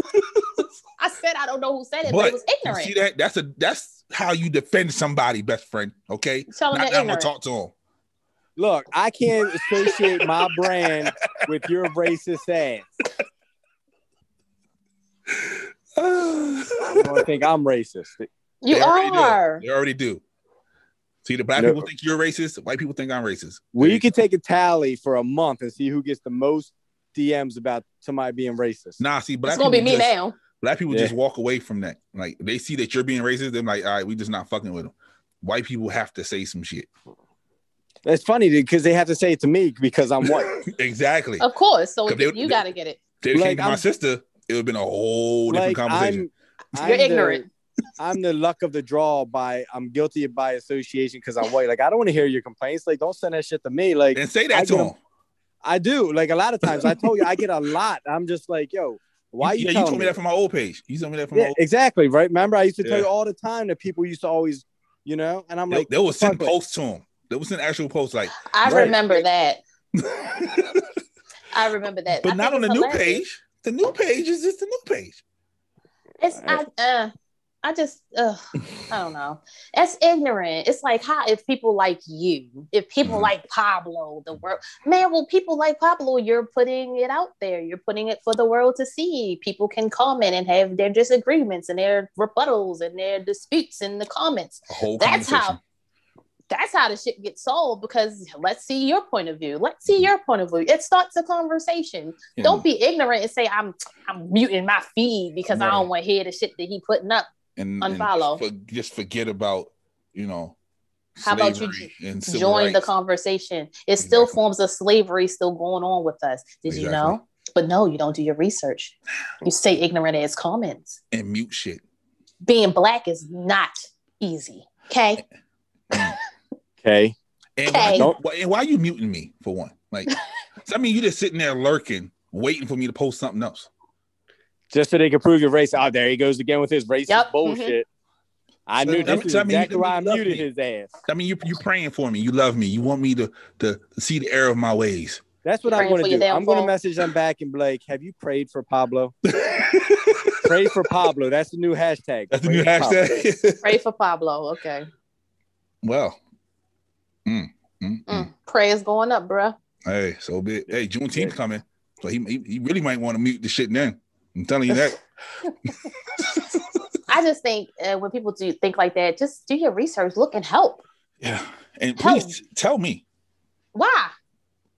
I said I don't know who said it, but it was ignorant. See that's how you defend somebody, best friend. Okay, not that I'm gonna talk to him. Look, I can't associate my brand with your racist ass. I don't think I'm racist. You are. They already do. See, the Black people think you're racist. The white people think I'm racist. We could take a tally for a month and see who gets the most DMs about somebody being racist. Nah, see, Black it's gonna people be me now. Black people just walk away from that. Like, they see that you're being racist, they're like, all right, we just not fucking with them. White people have to say some shit. That's funny because they have to say it to me because I'm white. Exactly. Of course. So you got to get it. If they came to my sister, it would have been a whole different conversation. You're ignorant. I'm the luck of the draw I'm guilty by association because I'm white. Like, I don't want to hear your complaints. Like, don't send that shit to me. Like, and say that to them. I do. Like, a lot of times I told you I get a lot. I'm just like, yo, why you told me that from my old page. You told me that from my old page. Exactly. Right. Remember, I used to tell you all the time that people used to always, and I'm like, they would send posts to them. They would send actual posts like, I remember that. I remember that. But not on the new page. The new page is just the new page. It's I don't know. That's ignorant. It's like, how if people like you, if people like Pablo, the world, man, well, people like Pablo, you're putting it out there. You're putting it for the world to see. People can comment and have their disagreements and their rebuttals and their disputes in the comments. That's how the shit gets solved, because let's see your point of view. Let's see your point of view. It starts a conversation. Yeah. Don't be ignorant and say I'm muting my feed because I don't want to hear the shit that he putting up. And unfollow. Just forget about, how about you join the conversation? It still forms of slavery still going on with us. Did you know? But no, you don't do your research. You say ignorant ass comments. And mute shit. Being Black is not easy. Okay? Okay. And why are you muting me, for one? Like, you just sitting there lurking, waiting for me to post something else. Just so they can prove your race. Oh, there he goes again with his racist bullshit. I knew this is exactly why I muted his ass. You're praying for me. You love me. You want me to see the error of my ways. That's what I'm going to do. I'm going to message them back and be like, have you prayed for Pablo? Pray for Pablo. That's the new hashtag. That's the new hashtag. Pray for Pablo. Okay. Well. Prayers going up, bruh. Hey, so big. Hey, Juneteenth coming. So he really might want to mute the shit then. I'm telling you that. I just think when people do think like that, just do your research, look and help. Yeah. And please tell me. Why?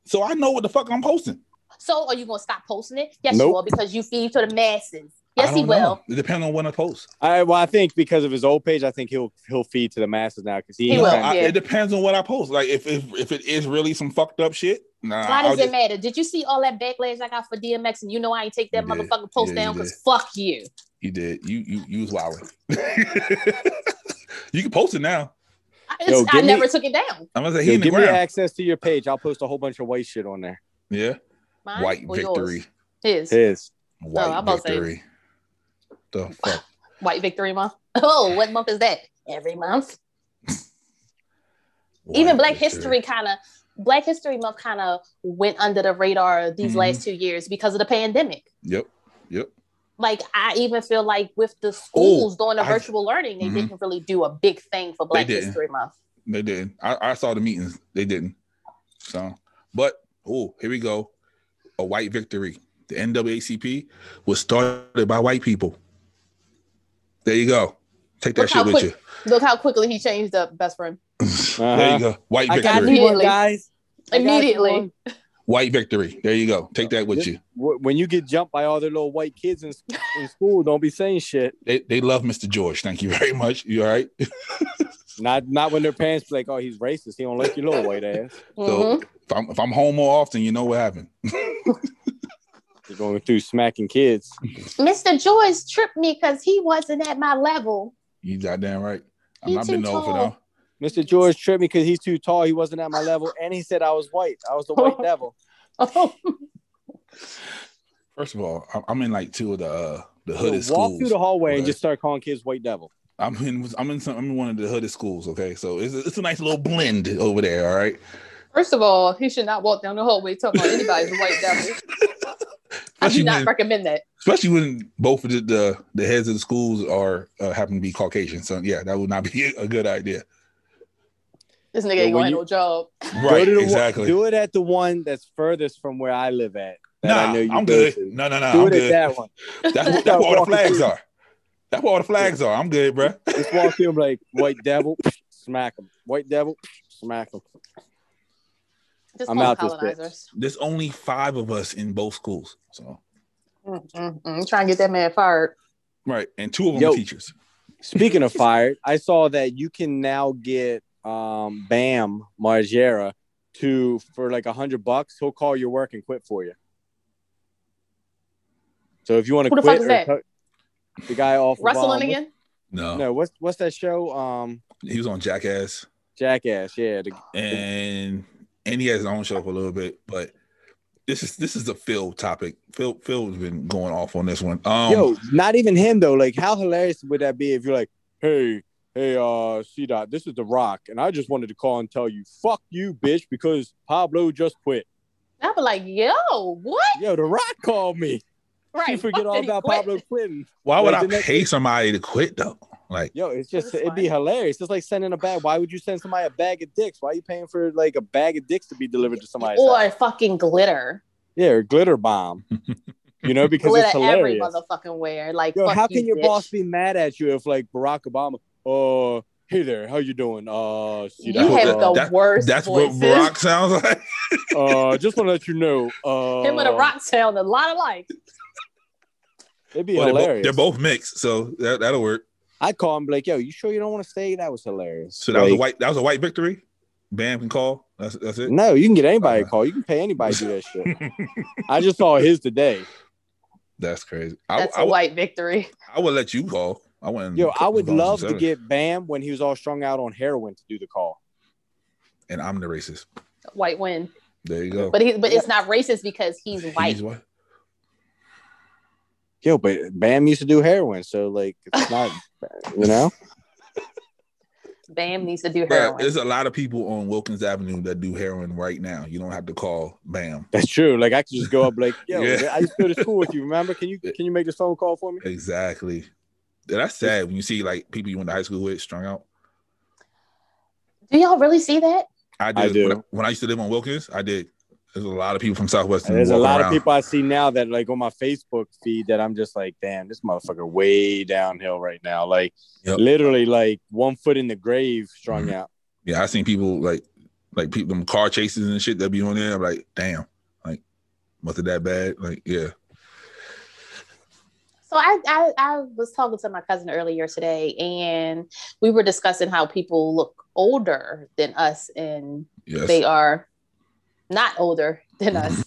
So I know what the fuck I'm posting. So are you going to stop posting it? Yes, you will, because you feed to the masses. Yes, he will. It depends on when I post. I think because of his old page, I think he'll feed to the masses now, because he will. It depends on what I post. Like if it is really some fucked up shit. Nah, why does it matter? Did you see all that backlash I got for DMX? And I ain't take that motherfucking post down because fuck you. You did. You was wilding. You can post it now. I never took it down. I'm gonna say give me access to your page. I'll post a whole bunch of white shit on there. Yeah. Mine white victory. His. White victory. The fuck. White Victory Month. Oh, what month is that? Every month. Even Black History Month kind of went under the radar these last 2 years because of the pandemic. Yep. Like, I even feel like with the schools doing the virtual learning, they didn't really do a big thing for Black History Month. They didn't. I saw the meetings. They didn't. So, but here we go. A white victory. The NAACP was started by white people. There you go. Take that shit with you. Look how quickly he changed up, best friend. There you go. White I got victory. you one, guys. Immediately. White victory. There you go. Take that with you. When you get jumped by all the little white kids in school, don't be saying shit. They love Mr. George. Thank you very much. You all right? Not when their parents be like, oh, he's racist. He don't like your little white ass. So if I'm home more often, you know what happened. You're going through smacking kids. Mr. George tripped me because he wasn't at my level. You goddamn right. I'm He not too been over tall. though. Mr. George tripped me because he's too tall. He wasn't at my level, and he said I was white. I was the white devil. First of all, I'm in like two of the hooded schools. Walk through the hallway and just start calling kids white devil. I'm in one of the hooded schools. Okay, so it's a nice little blend over there. All right. First of all, he should not walk down the hallway talking about anybody's a white devil. I do not recommend that. Especially when both of the heads of the schools are happen to be Caucasian. So yeah, that would not be a good idea. This nigga ain't gonna have no job. Right, exactly. Do it at the one that's furthest from where I live at. Nah, I know I'm good. No, Do I'm it good. at that one. That's where all the flags are. That's where all the flags are. I'm good, bro. Just walk through them like white devil, smack them. White devil, smack them. Just I'm out colonizers. There's only 5 of us in both schools. So Try and get that man fired. right, and 2 of them are teachers. Speaking of fired, I saw that you can now get Bam Margera for like $100. He'll call your work and quit for you. So if you want to Who the quit, fuck is that? The guy off Wrestling of, again? No. What's that show? He was on Jackass. Jackass, yeah. And he has his own show for a little bit, but this is a Phil topic. Phil's been going off on this one. Yo, not even him though. Like, how hilarious would that be if you're like, hey, C-Dot, this is The Rock, and I just wanted to call and tell you, fuck you, bitch, because Pablo just quit. I'd be like, yo, what? Yo, The Rock called me. Right. You forget all about Pablo quitting. Why would I pay somebody to quit though? Like, yo, it'd be hilarious. It's like sending a bag. Why would you send somebody a bag of dicks? Why are you paying for like a bag of dicks to be delivered to somebody? Or fucking glitter. Yeah, or glitter bomb. You know, because glitter it's hilarious. every motherfucking where. Like, yo, how can your bitch. boss be mad at you if like Barack Obama, hey there, how you doing? You have the worst That's voices. what Barack sounds like. Just want to let you know. Him and The Rock sound a lot alike. It'd be hilarious. They're both mixed, so that'll work. I'd call him and be like, yo, you sure you don't want to stay? That was hilarious. So that was a white victory? Bam can call? That's it? No, you can get anybody to call. You can pay anybody to do that shit. I just saw his today. That's crazy. That's a white victory. I would let you call. I would love to get Bam when he was all strung out on heroin to do the call. And I'm the racist. White win. There you go. But it's not racist because he's white. He's white. Yo, but Bam used to do heroin, so like it's not, you know. Bam needs to do heroin. There's a lot of people on Wilkins Avenue that do heroin right now. You don't have to call Bam. That's true. Like I could just go up like, yo, I used to go to school with you. Remember? Can you make this phone call for me? Exactly. That's sad when you see like people you went to high school with strung out. Do y'all really see that? I do. When I used to live on Wilkins, I did. There's a lot of people from Southwestern. There's a lot of people I see now that like on my Facebook feed that I'm just like, damn, this motherfucker way downhill right now. Like literally like 1 foot in the grave strung out. Yeah, I seen people like people them car chases and shit that be on there. I'm like, damn, like was it that bad? Like, yeah. So I was talking to my cousin earlier today, and we were discussing how people look older than us, and they are not older than us.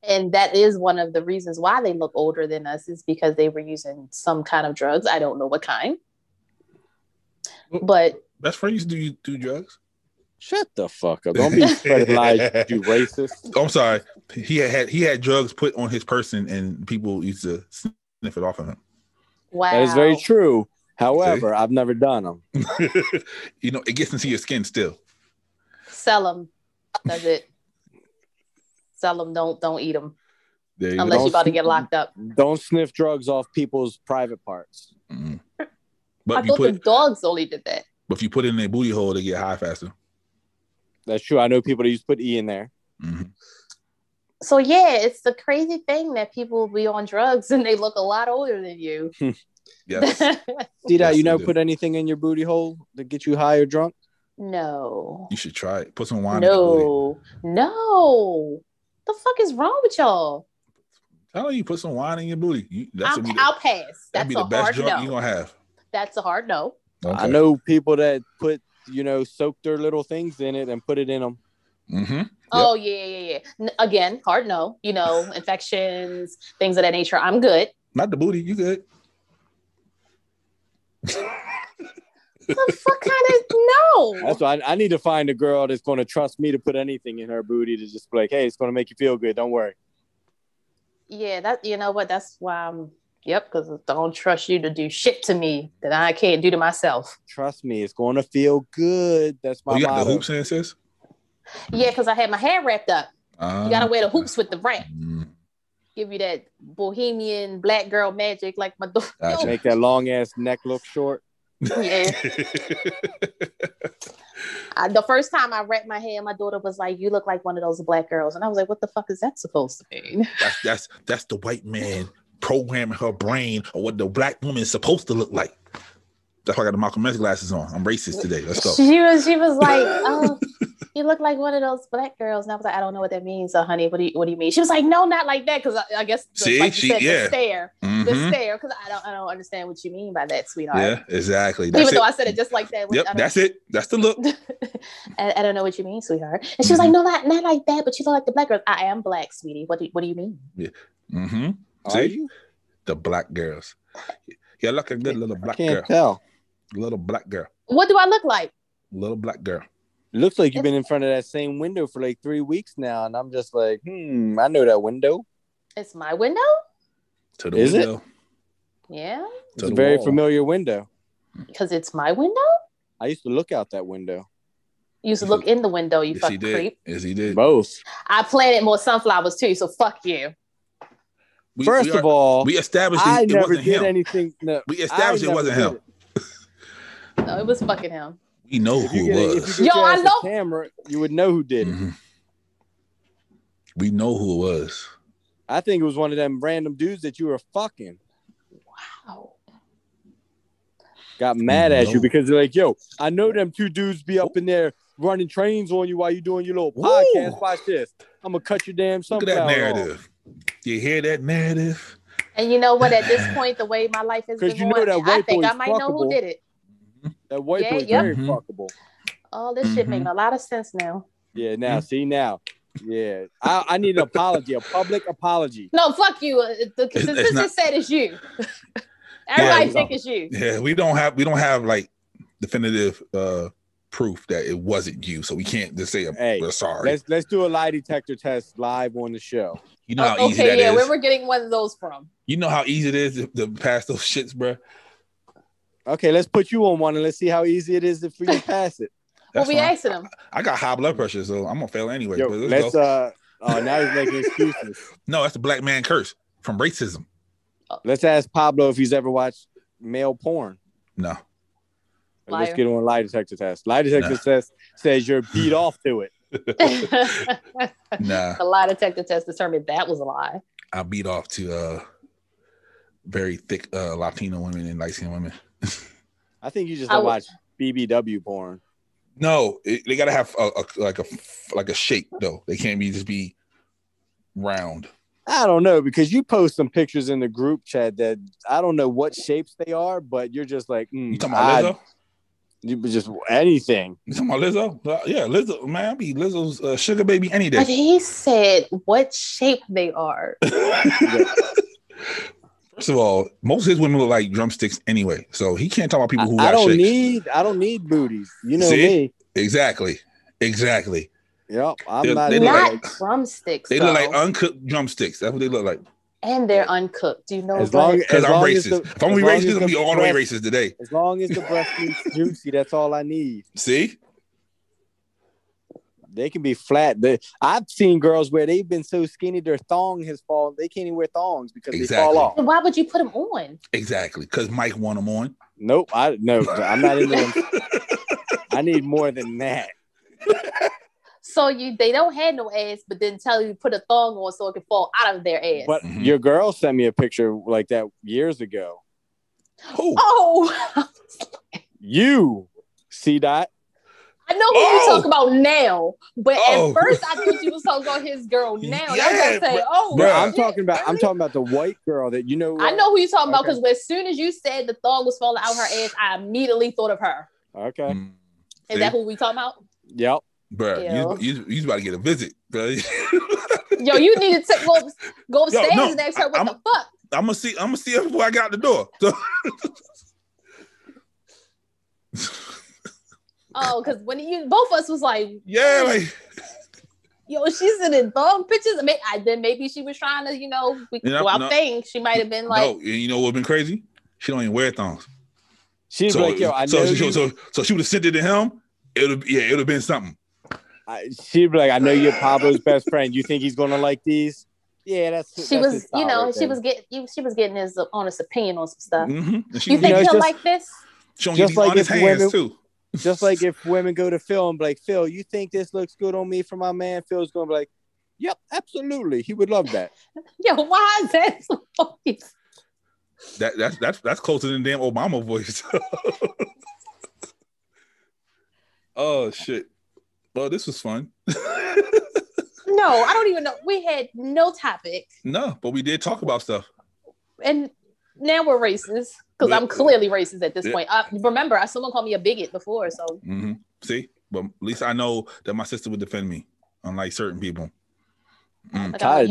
And that is one of the reasons why they look older than us is because they were using some kind of drugs. I don't know what kind. But best friend used to do drugs. Shut the fuck up. Don't be spreading lies, you racist. I'm sorry. He had drugs put on his person and people used to sniff it off of him. Wow. That is very true. However, I've never done them. You know, it gets into your skin still. Sell them. That's it. Sell them. Don't eat them. Unless you're about to get locked up. Don't sniff drugs off people's private parts. Mm-hmm. I thought the dogs only did that. But if you put it in their booty hole, they get high faster. That's true. I know people that used to put E in there. Mm-hmm. So yeah, it's the crazy thing that people be on drugs and they look a lot older than you. Yes. See that? Yes, You they never do. put anything in your booty hole to get you high or drunk? No. You should try it. Put some wine in your booty. No. The fuck is wrong with y'all? Tell you, put some wine in your booty. I'll pass. That'd That's be a the best hard drunk no. you're gonna have. That's a hard no. Okay. I know people that put, soak their little things in it and put it in them. Mm-hmm. Yep. Oh, yeah. Again, hard no. Infections, things of that nature. I'm good. Not the booty. You good? The fuck kind of no? That's why I need to find a girl that's going to trust me to put anything in her booty to just be like, hey, it's going to make you feel good. Don't worry. Yeah, that's why I'm. Yep, because I don't trust you to do shit to me that I can't do to myself. Trust me, it's going to feel good. That's my you got motto. the hoops in, sis? Yeah, because I had my hair wrapped up. You gotta wear the hoops with the wrap. Give you that bohemian black girl magic, like my daughter. Gotcha. Make that long ass neck look short. Yeah. The first time I wrapped my hair, my daughter was like, "You look like one of those black girls," and I was like, "What the fuck is that supposed to mean?" That's the white man programming her brain of what the black woman is supposed to look like. That's why I got the Malcolm X glasses on. I'm racist today. Let's go. She was like, "Oh, you look like one of those black girls," and I was like, "I don't know what that means, so honey, what do you mean?" She was like, "No, not like that," because I guess the stare, because I don't understand what you mean by that, sweetheart. Yeah, exactly. Even though I said it just like that. Yep, that's it. That's the look. I don't know what you mean, sweetheart. And she was like, "No, not like that, but you look like the black girls." I am black, sweetie. What do you mean? Yeah. Mm-hmm. Are you? The black girls. Yeah, look a good little black girl. Can't tell. Little black girl. What do I look like? Little black girl. Looks like you've been in front of that same window for like 3 weeks now, and I'm just like, I know that window. It's my window? To the Is window. it? Yeah. It's a very familiar window. Because it's my window? I used to look out that window. You used to look in the window, you fucking creep. Yes, he did. Both. I planted more sunflowers too, so fuck you. First of all, we established I it never wasn't did him. anything. No, We established it wasn't him. No, it was fucking him. We know who it was. Yo, I know. Camera, you would know who did it. Mm-hmm. We know who it was. I think it was one of them random dudes that you were fucking. Wow. Got mad at you because they're like, yo, I know them two dudes be up in there running trains on you while you doing your little podcast. Watch this. I'm going to cut your damn sunflower Look at that narrative. Off. You hear that narrative? And you know what? At this point, the way my life has been going, I think I might know who did it. That white boy's very fuckable. All this shit making a lot of sense now. Yeah, now, see now. Yeah. I need an apology, a public apology. No, fuck you. The consensus said it's you. Everybody think it's you. Yeah, we don't have like definitive proof that it wasn't you, so we can't just say we're sorry. Let's do a lie detector test live on the show. You know how easy that is. Where we're getting one of those from. You know how easy it is to pass those shits, bro. Okay, let's put you on one and let's see how easy it is for you to pass it. We'll be asking them. I got high blood pressure, so I'm gonna fail anyway. Yo, let's go. Now he's making excuses. No, that's the black man curse from racism. Let's ask Pablo if he's ever watched male porn. No. Let's get on a lie detector test. Lie detector test says you're beat off to it. Nah. The lie detector test determined that was a lie. I beat off to very thick Latino women and light-skinned women. I think you just don't watch BBW porn. No, they gotta have a shape though. They can't just be round. I don't know, because you post some pictures in the group chat that I don't know what shapes they are, but you're just like, you talking about Lizzo? You just anything. You talking about Lizzo? Yeah, Lizzo, man, I be Lizzo's sugar baby any day. But he said what shape they are. First of all, most of his women look like drumsticks anyway, so he can't talk about people who got shapes. I don't need booties. You know me. Exactly. Yep, They not drumsticks. They look like uncooked drumsticks. That's what they look like. And they're uncooked. Do you know that? Because I'm racist. If I'm gonna be racist, it's gonna be all the way racist today. As long as the breast meat's juicy, that's all I need. See? They can be flat. I've seen girls where they've been so skinny their thong has fallen. They can't even wear thongs because they fall off. And why would you put them on? Exactly. Because Mike want them on. Nope. I'm not into them. I need more than that. So they don't have no ass, but then tell you to put a thong on so it can fall out of their ass. But your girl sent me a picture like that years ago. Who? Oh, You, C. Dot. I know who you talk about now, but Oh. at first I thought you was talking about his girl now. Yeah, I was gonna say, Bro, shit, I'm talking about. really? I'm talking about the white girl that you know. I know who you're talking about okay. because as soon as you said the thong was falling out her ass, I immediately thought of her. Okay. Is that who we talking about? Yep. Bro, you about to get a visit, bro. Yo, you need to go upstairs and ask her what the fuck. I'm gonna see her before I get out the door. So. Oh, because when both of us was like, yeah, like, yo, she's in thong pictures. I mean, then maybe she was trying to, go out thing. She might have been like, no, you know what's been crazy? She don't even wear thongs. She's like, yo, I know. So she would have sent it to him. It would have been something. She'd be like, I know you're Pablo's best friend. You think he's gonna like these? Yeah, that's. She was, she was getting his honest opinion on some stuff. Mm-hmm. You think he'll like this? Just like if women, too. Just like if women go to Phil and be like, Phil, you think this looks good on me for my man? Phil's gonna be like, yep, absolutely. He would love that. Yo, why is that so voice? That's closer than damn Obama voice. Oh shit. Well, this was fun. No, I don't even know. We had no topic. No, but we did talk about stuff. And now we're racist. Because I'm clearly racist at this point. Remember, someone called me a bigot before, so. Mm-hmm. See? But at least I know that my sister would defend me, unlike certain people. Like, I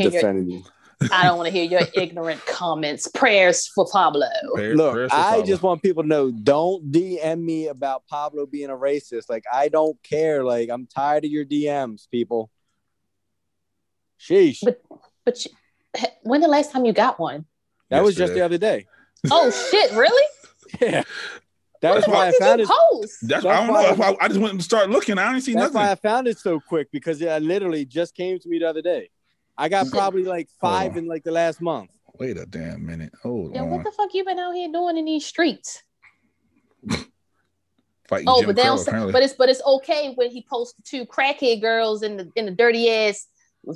don't want to hear your ignorant comments. Prayers for Pablo. Look, I just want people to know, don't DM me about Pablo being a racist. Like, I don't care. Like, I'm tired of your DMs, people. Sheesh. But when the last time you got one? That was just the other day. Oh shit! Really? Yeah. That's why I found it. I don't know. I just went and started looking. I didn't see nothing. That's why I found it so quick because it literally just came to me the other day. I got probably like 5 in like the last month. Wait a damn minute. Hold on. What the fuck you been out here doing in these streets? Fighting Jim Crow, but it's okay when he posts 2 crackhead girls in the dirty ass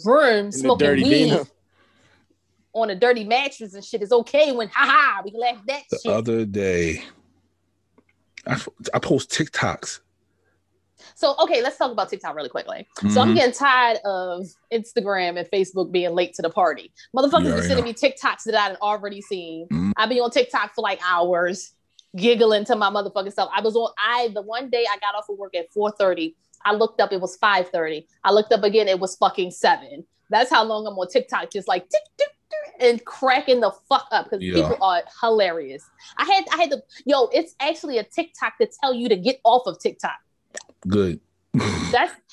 room smoking weed. On a dirty mattress and shit. It's okay when we can laugh at that shit. The other day, I post TikToks. So, okay, let's talk about TikTok really quickly. Mm-hmm. So I'm getting tired of Instagram and Facebook being late to the party. Motherfuckers are sending me TikToks that I've already seen. Mm-hmm. I be on TikTok for like hours, giggling to my motherfucking self. The one day I got off of work at 4:30. I looked up, it was 5:30. I looked up again, it was fucking 7. That's how long I'm on TikTok, just like tick, tick, and cracking the fuck up because people are hilarious. I had to, it's actually a TikTok to tell you to get off of TikTok. Good.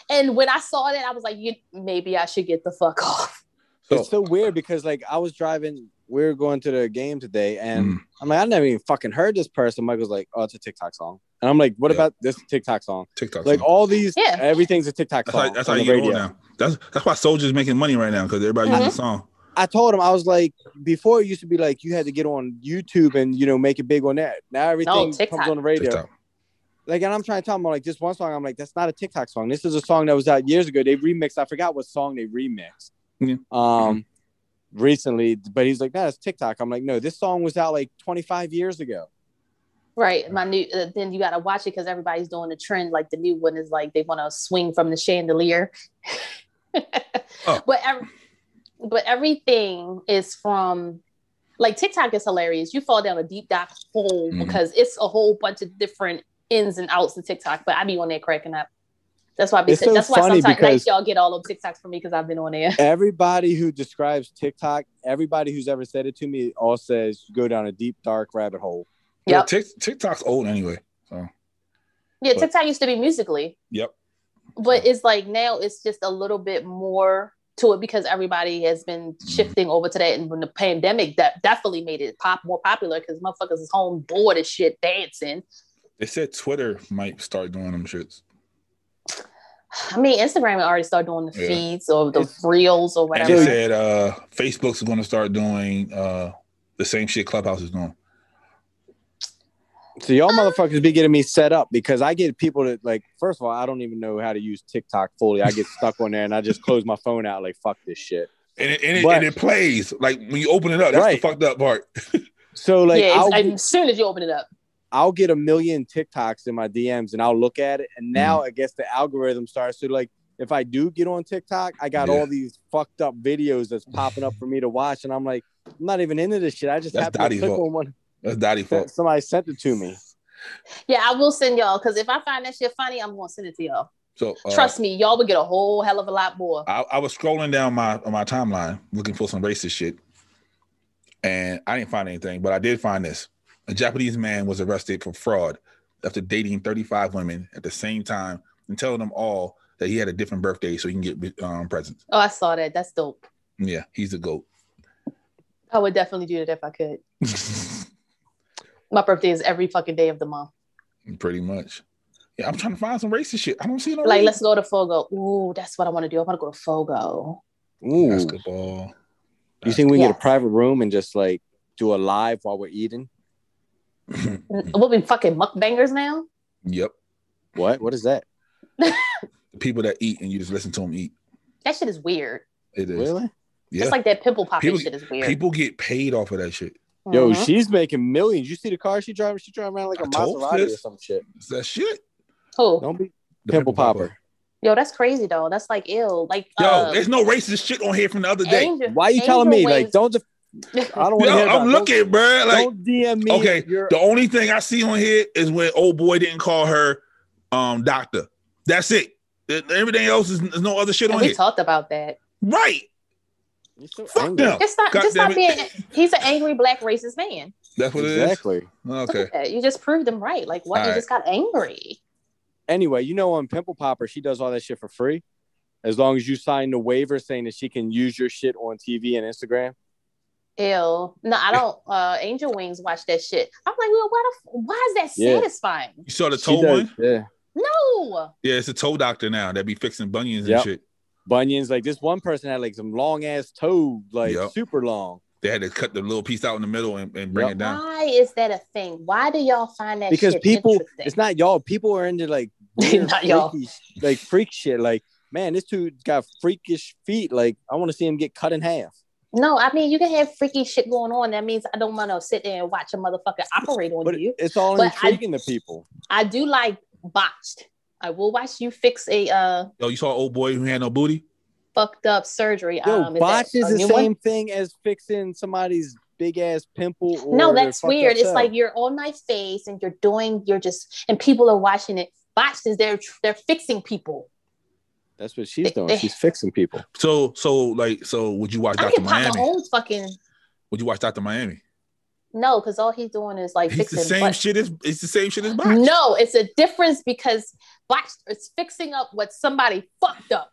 And when I saw that, I was like, maybe I should get the fuck off. It's so weird because like I was driving, we were going to the game today, and I'm like, I never even fucking heard this person. Michael's like, oh, it's a TikTok song. And I'm like, what about this TikTok song? Like all these, everything's a TikTok song. That's how you get on now. That's why Soldier's making money right now because everybody uses the song. I told him, I was like, before it used to be like you had to get on YouTube and make it big on that. Now everything comes on the radio. TikTok. Like, and I'm trying to tell him like this one song. I'm like, that's not a TikTok song. This is a song that was out years ago. They remixed. I forgot what song they remixed. Recently, but he's like, that's TikTok. I'm like, no, this song was out like 25 years ago. Right. My new. Then you gotta watch it because everybody's doing the trend. Like the new one is like they want to swing from the chandelier. But everything is from, like, TikTok is hilarious. You fall down a deep dark hole because it's a whole bunch of different ins and outs of TikTok. But I be on there cracking up. That's why that's why sometimes nights y'all get all of TikToks from me because I've been on there. Everybody who describes TikTok, everybody who's ever said it to me, all says you go down a deep dark rabbit hole. Yeah, TikTok's old anyway. So. Yeah, TikTok used to be Musical.ly. Yep. But it's like now it's just a little bit more to it because everybody has been shifting over to that, and when the pandemic that definitely made it more popular because motherfuckers is home bored as shit dancing. They said Twitter might start doing them shits. I mean, Instagram already started doing the feeds or the reels or whatever. And they said Facebook's going to start doing the same shit Clubhouse is doing. So y'all motherfuckers be getting me set up because I get people that, like, first of all, I don't even know how to use TikTok fully. I get stuck on there and I just close my phone out like, fuck this shit. And it plays. Like when you open it up, that's the fucked up part. So like, Yeah, as soon as you open it up. I'll get 1 million TikToks in my DMs and I'll look at it. And now I guess the algorithm starts to like, if I do get on TikTok, I got all these fucked up videos that's popping up for me to watch. And I'm like, I'm not even into this shit. I just have to click on one. That's Daddy fault. Somebody sent it to me. Yeah, I will send y'all. Because if I find that shit funny, I'm going to send it to y'all. So trust me, y'all would get a whole hell of a lot more. I was scrolling down my timeline looking for some racist shit. And I didn't find anything, but I did find this. A Japanese man was arrested for fraud after dating 35 women at the same time and telling them all that he had a different birthday so he can get presents. Oh, I saw that. That's dope. Yeah, he's a GOAT. I would definitely do that if I could. My birthday is every fucking day of the month. Pretty much. Yeah, I'm trying to find some racist shit. I don't see no like, let's go to Fogo. Ooh, that's what I want to do. I want to go to Fogo. Ooh. Basketball. You think we can get a private room and just like do a live while we're eating? We'll be fucking mukbangers now? Yep. What is that? People that eat and you just listen to them eat. That shit is weird. It is. Really? Yeah. It's like that pimple popping shit is weird. People get paid off of that shit. Yo, she's making millions. You see the car she driving? She driving around like a Maserati or some shit. Is that shit? Who? Don't be pimple popper. Yo, that's crazy though. That's like ill. Like, yo, there's no racist shit on here from the other day. Why are you telling me? Like, don't. I don't want to hear about I'm looking, bro. Like, don't DM me. Okay, the only thing I see on here is when old boy didn't call her doctor. That's it. Everything else is there's no other shit on here. We talked about that. Right. So fuck them. Just stop being. He's an angry black racist man. That's what exactly. It is. Okay. You just proved him right. Like what? He just got angry. Anyway, you know, on Pimple Popper, she does all that shit for free, as long as you sign the waiver saying that she can use your shit on TV and Instagram. Ew. No, I don't. Angel Wings watch that shit. I'm like, well, why is that satisfying? You saw the toe one? Yeah. No. Yeah, it's a toe doctor now that be fixing bunions and shit. Bunions, like this one person had like some long ass toe, like super long. They had to cut the little piece out in the middle and bring it down. Why is that a thing? Why do y'all find that because shit people, interesting? It's not y'all. People are into like weird, not y'all. like freak shit. Like, man, this dude got freakish feet. Like, I want to see him get cut in half. No, I mean, you can have freaky shit going on. That means I don't want to sit there and watch a motherfucker operate on you. It's all intriguing to people. I do like botched. I will watch you fix a Yo, you saw old boy who had no booty? Fucked up surgery. Yo, botched is the same thing as fixing somebody's big ass pimple. Or no, that's weird. It's like you're on my face and and people are watching it. Botched is they're fixing people. That's what she's doing. She's fixing people. So would you watch Dr. Miami? Would you watch Dr. Miami? No, because all he's doing is like fixing. It's the same shit as botched. No, it's a difference because botched is fixing up what somebody fucked up.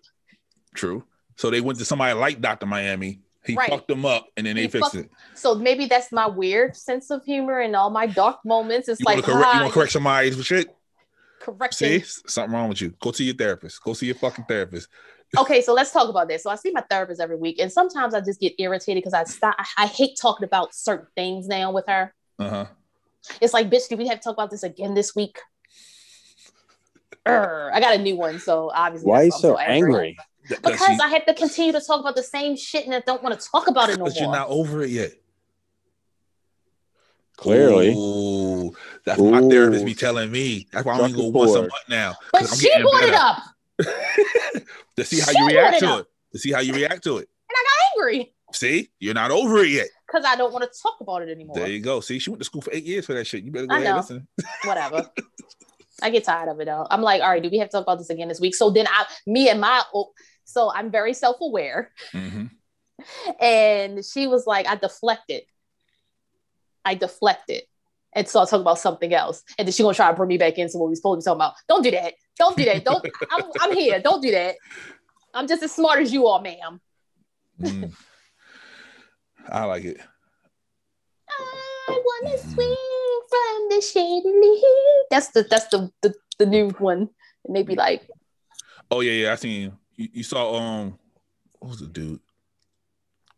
True. So they went to somebody like Dr. Miami. He fucked them up, and then they fixed it. So maybe that's my weird sense of humor and all my dark moments. It's you want to correct somebody's shit? Correcting. See, something wrong with you. Go see your therapist. Go see your fucking therapist. Okay, so let's talk about this. So I see my therapist every week, and sometimes I just get irritated because I hate talking about certain things now with her. It's like, bitch, do we have to talk about this again this week? I got a new one, so obviously. Why are you so angry? Because I have to continue to talk about the same shit and I don't want to talk about it no more. But you're not over it yet. Clearly. Ooh, that's my therapist be telling me. That's why I'm going to go once a month now. But she brought it up. To see how you react to it. To see how you react to it. And I got angry. See? You're not over it yet. Because I don't want to talk about it anymore. There you go. See, she went to school for 8 years for that shit. You better go ahead and listen. Whatever. I get tired of it though. I'm like, all right, do we have to talk about this again this week? So then so I'm very self-aware. Mm-hmm. And she was like, I deflected. And so I'll talk about something else. And then she's going to try to bring me back into what we're supposed to be talking about. Don't do that. I'm here. Don't do that. I'm just as smart as you are, ma'am. I like it. I want to swing from the shady leaf. That's the new one. And they be like, oh yeah, I seen you saw what was the dude?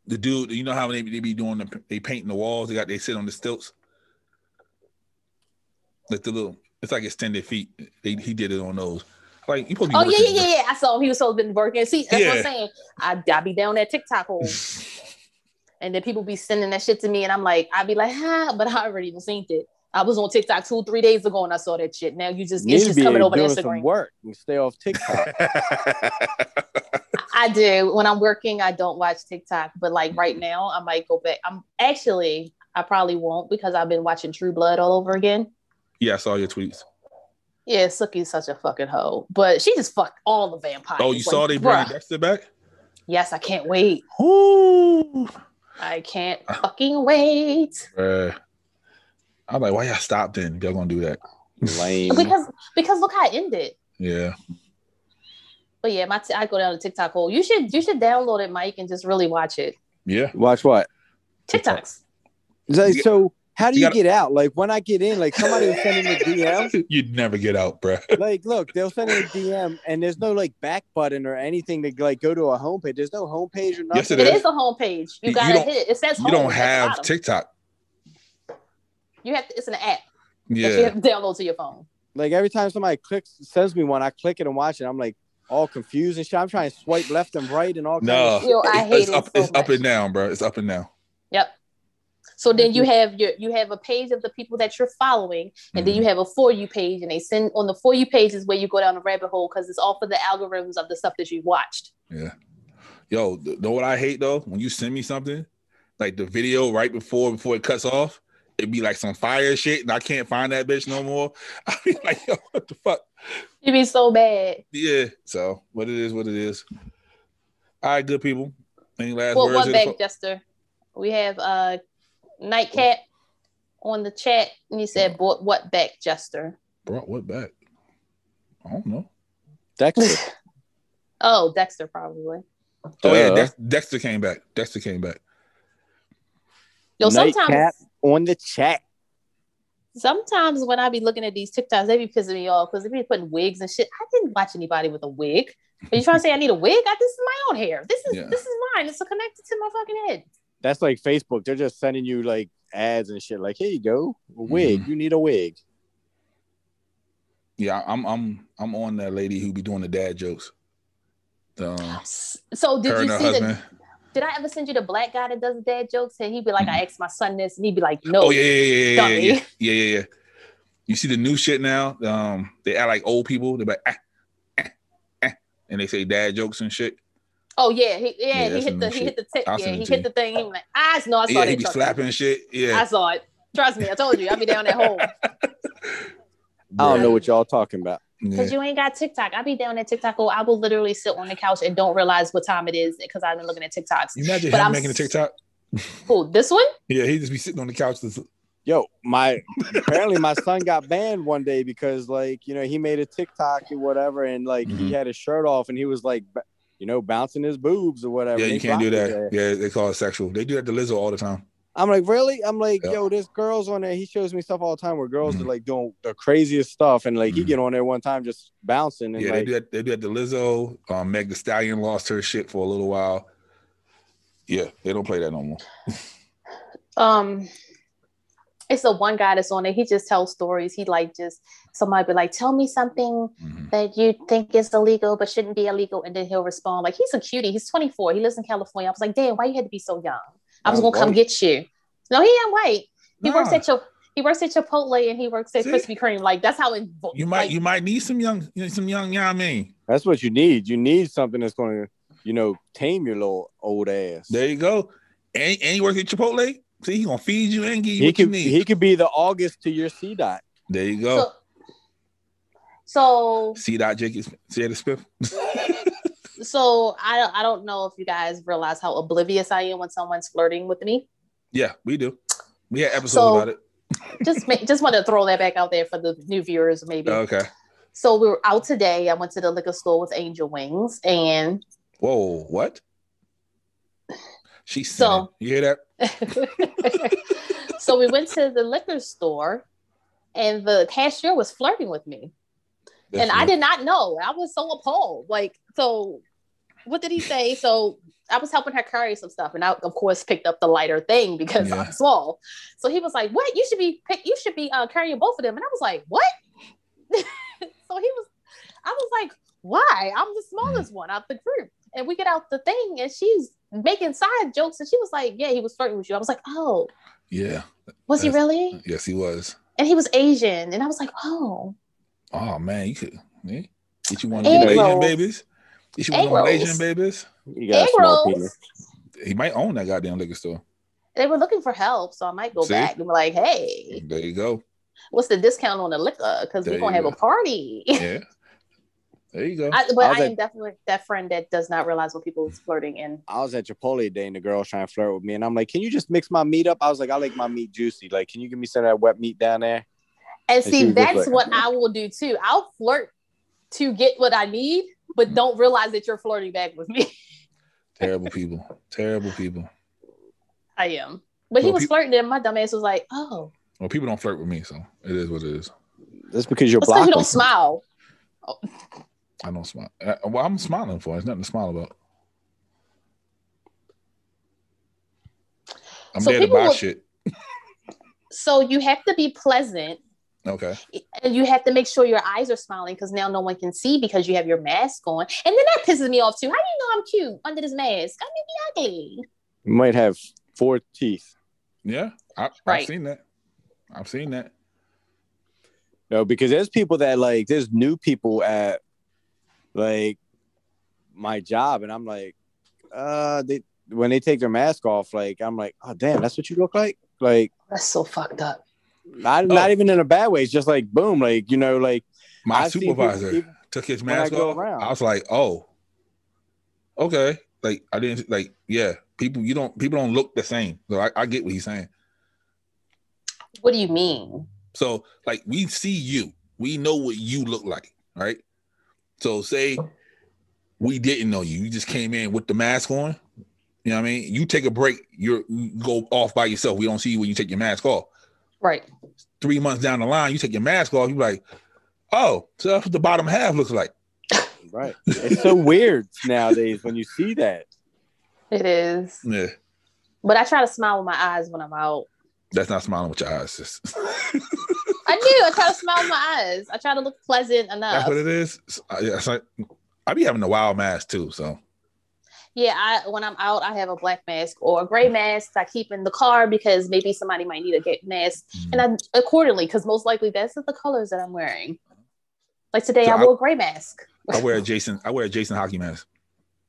The dude, you know how they be doing they painting the walls, they sit on the stilts. Like it's like extended feet. He did it on those. Like you supposed to be yeah. I saw him. He was supposed to been working. See, that's what I'm saying. I be down that TikTok hole. And then people be sending that shit to me, and I'd be like, but I already seen it. I was on TikTok 2-3 days ago, and I saw that shit. Now it's just coming over doing Instagram. Some work and stay off TikTok. I do. When I'm working, I don't watch TikTok, but like right now, I might go back. I probably won't because I've been watching True Blood all over again. Yeah, I saw your tweets. Yeah, Sookie's such a fucking hoe, but she just fucked all the vampires. Oh, you saw they bringing Dexter back? Yes, I can't wait. Ooh. I can't fucking wait. I'm like, why y'all stop then? If y'all gonna do that? Lame. Because look how it ended. Yeah. But yeah, I go down to TikTok hole. You should download it, Mike, and just really watch it. Yeah. Watch what? TikToks. So how do you get out? Like when I get in, like somebody will send in a DM. You'd never get out, bro. Like, look, they'll send in a DM, and there's no like back button or anything to like go to a homepage. There's no homepage or nothing. Yes, it is a homepage. You gotta hit it. It says home. You don't have TikTok. You have to. It's an app. Yeah. That you have to download to your phone. Like every time somebody sends me one, I click it and watch it. I'm like all confused and shit. I'm trying to swipe left and right and all kinds of shit. Yo, I hate it. It's up and down, bro. It's up and down. Yep. So then you have a page of the people that you're following, and then you have a For You page, and they send on the For You page is where you go down the rabbit hole because it's all for the algorithms of the stuff that you've watched. Yeah. Yo, know what I hate though? When you send me something, like the video right before it cuts off, it'd be like some fire shit, and I can't find that bitch no more. I be like, yo, what the fuck? You be so bad. Yeah. So what it is. All right, good people. Any last well, words? What back, Jester? We have Nightcap on the chat, and he said, "Brought what back, Jester?" Brought what back? I don't know. Dexter. Oh, Dexter probably. Oh yeah, Dexter came back. Yo, sometimes Nightcap on the chat. Sometimes when I be looking at these TikToks, they be pissing me off because they be putting wigs and shit. I didn't watch anybody with a wig. Are you trying to say I need a wig? This is my own hair. This is mine. It's connected to my fucking head. That's like Facebook. They're just sending you like ads and shit. Like, here you go, a wig. You need a wig. Yeah, I'm on that lady who be doing the dad jokes. So did you see that? Did I ever send you the black guy that does dad jokes? And he'd be like, I asked my son this, and he'd be like, no. Oh yeah. You see the new shit now? They act like old people. They're like, and they say dad jokes and shit. Oh yeah, he hit the tip. Yeah, he hit the thing. He was like, I saw that. He be slapping shit. Yeah, I saw it. Trust me, I told you, I be down that hole. I don't know what y'all talking about. Because you ain't got TikTok. I be down that TikTok hole. I will literally sit on the couch and don't realize what time it is because I've been looking at TikToks. You imagine him making a TikTok? Who, this one? Yeah, he just be sitting on the couch. Yo, apparently my son got banned one day because like, he made a TikTok or whatever, and like he had his shirt off and he was like, bouncing his boobs or whatever. Yeah, you can't do that. Yeah, they call it sexual. They do that to Lizzo all the time. I'm like, really? I'm like, yo, there's girls on there. He shows me stuff all the time where girls are like doing the craziest stuff, and like he get on there one time just bouncing. And they do that to Lizzo. Meg Thee Stallion lost her shit for a little while. Yeah, they don't play that no more. It's the one guy that's on there. He just tells stories. He like just somebody be like, tell me something that you think is illegal but shouldn't be illegal, and then he'll respond like, he's a cutie. He's 24. He lives in California. I was like, damn, why you had to be so young? I was gonna come get you. No, he ain't white. He works at Chipotle and he works at Krispy Kreme. Like that's how you might need some young, I mean. That's what you need. You need something that's gonna, tame your little old ass. There you go. And he works at Chipotle. See, he gonna feed you and give you what you need. He could be the August to your C dot. There you go. So C dot Jenkins, Jada Smith. So I don't know if you guys realize how oblivious I am when someone's flirting with me. Yeah, we do. We had episodes about it. Just want to throw that back out there for the new viewers, maybe. Okay. So we were out today. I went to the liquor store with Angel Wings, and whoa, what? She's so you hear that? So we went to the liquor store, and the cashier was flirting with me. And I did not know. I was so appalled. Like, so what did he say? So I was helping her carry some stuff, and I, of course, picked up the lighter thing because I'm small. So he was like, "What? You should be carrying both of them." And I was like, "What?" I was like, "Why? I'm the smallest one out the group." And we get out the thing, and she's making side jokes, and she was like, "Yeah, he was flirting with you." I was like, "Oh, yeah." Was he really? Yes, he was. And he was Asian, and I was like, "Oh, man, you could get you one of egg them Asian rolls. babies. Get you one Egg of them Asian rolls. babies. You got Egg a small rolls. penis. He might own that goddamn liquor store. They were looking for help, so I might go back and be like, "Hey, there you go. What's the discount on the liquor? Because we're gonna have a party." Yeah. There you go. I am definitely that friend that does not realize when people is flirting. And I was at Chipotle today, and the girl was trying to flirt with me, and I'm like, "Can you just mix my meat up?" I was like, "I like my meat juicy. Like, can you give me some of that wet meat down there?" And see, that's like, what I will do too. I'll flirt to get what I need, but don't realize that you're flirting back with me. Terrible people. Terrible people. I am. But he was flirting, and my dumb ass was like, "Oh." Well, people don't flirt with me, so it is what it is. That's because you're blocking. Because you don't smile. Oh. I don't smile. Well, I'm smiling for. There's nothing to smile about. I'm there to buy shit. So you have to be pleasant. Okay. And you have to make sure your eyes are smiling because now no one can see because you have your mask on. And then that pisses me off too. How do you know I'm cute under this mask? I may be ugly. You might have 4 teeth. Yeah, I've seen that. I've seen that. No, because there's people that like, there's new people at like my job, and I'm like, when they take their mask off, like I'm like, oh damn, that's what you look like. Like that's so fucked up. Not even in a bad way. It's just like boom, like like my supervisor took his mask off. I was like, oh, okay. Like I didn't like, yeah. People don't look the same. So I get what he's saying. What do you mean? So like we see you, we know what you look like, right? So say we didn't know you just came in with the mask on. You know what I mean? You take a break, you go off by yourself. We don't see you when you take your mask off. Right. 3 months down the line, you take your mask off, you're like, oh, so that's what the bottom half looks like. Right. It's so weird nowadays when you see that. It is. Yeah. But I try to smile with my eyes when I'm out. That's not smiling with your eyes, sis. I do. I try to smile with my eyes. I try to look pleasant enough. That's what it is. I be having a wild mask too, so. Yeah, when I'm out, I have a black mask or a gray mask I keep in the car because maybe somebody might need a mask. And I accordingly, because most likely that's the colors that I'm wearing. Like today, I wore a gray mask. I wear a Jason hockey mask.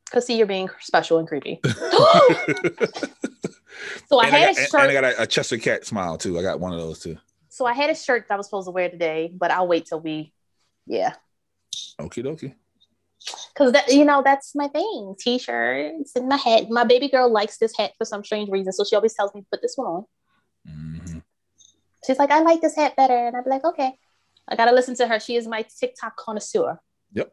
Because see, you're being special and creepy. So I had a shirt. And I got a Chester Cat smile too. I got one of those too. So I had a shirt that I was supposed to wear today, but I'll wait till yeah. Okie dokie. Because that's my thing. T-shirts and my hat. My baby girl likes this hat for some strange reason, so she always tells me to put this one on. Mm-hmm. She's like, I like this hat better, and I'm like, okay. I gotta listen to her. She is my TikTok connoisseur. Yep.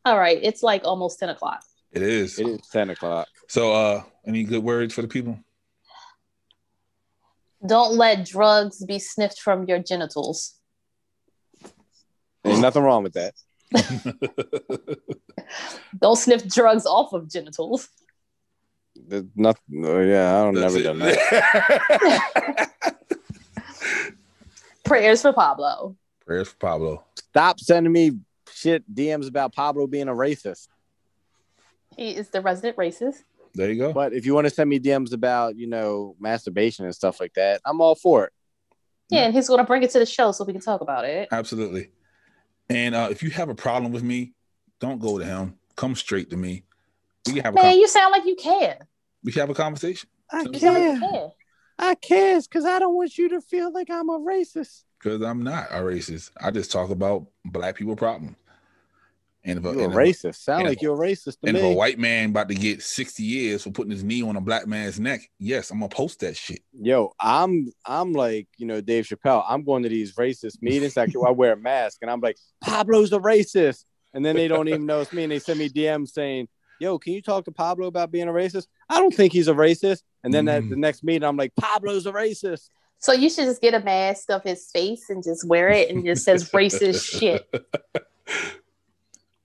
All right, it's like almost 10 o'clock. It is 10 o'clock. So, any good words for the people? Don't let drugs be sniffed from your genitals. Ain't nothing wrong with that. Don't sniff drugs off of genitals. There's nothing. Oh, yeah, I don't never done that. Prayers for Pablo. Prayers for Pablo. Stop sending me shit DMs about Pablo being a racist. He is the resident racist. There you go. But if you want to send me DMs about, masturbation and stuff like that, I'm all for it. Yeah, and he's going to bring it to the show so we can talk about it. Absolutely. And if you have a problem with me, don't go to him. Come straight to me. We can have you sound like you care. We can have a conversation. I care. I care because I don't want you to feel like I'm a racist. Because I'm not a racist. I just talk about black people problems. And you're a racist. Sound like you're a racist to me. And if a white man about to get 60 years for putting his knee on a black man's neck, yes, I'm gonna post that shit. Yo, I'm like, Dave Chappelle. I'm going to these racist meetings. I wear a mask and I'm like, Pablo's a racist. And then they don't even know it's me. And they send me DMs saying, yo, can you talk to Pablo about being a racist? I don't think he's a racist. And then at the next meeting, I'm like, Pablo's a racist. So you should just get a mask of his face and just wear it and just says racist shit.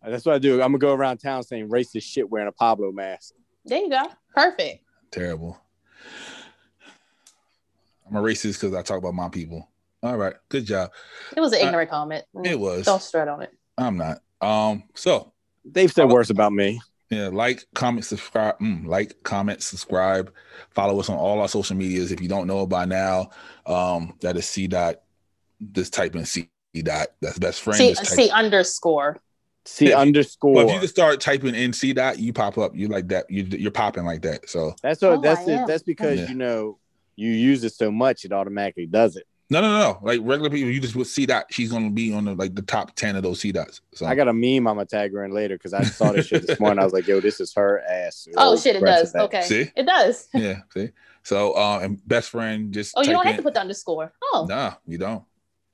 That's what I do. I'm going to go around town saying racist shit wearing a Pablo mask. There you go. Perfect. Terrible. I'm a racist because I talk about my people. All right. Good job. It was an ignorant comment. It was. Don't strut on it. I'm not. So. They've said worse about me. Yeah, like, comment, subscribe. Like, comment, subscribe. Follow us on all our social medias. If you don't know it by now, that is C dot. Just type in C dot. That's best friend. C underscore. C underscore. Well, if you just start typing in C dot, you pop up. You like that. You're popping like that. So that's because you know you use it so much, it automatically does it. No. Like regular people, you just with C dot, she's gonna be on the top 10 of those C dots. So I got a meme I'm gonna tag her in later because I saw this shit this morning. I was like, yo, this is her ass. Oh shit, it does. Okay. See? It does. Yeah, see. So and best friend, just you don't have to put the underscore. Oh. Nah, you don't.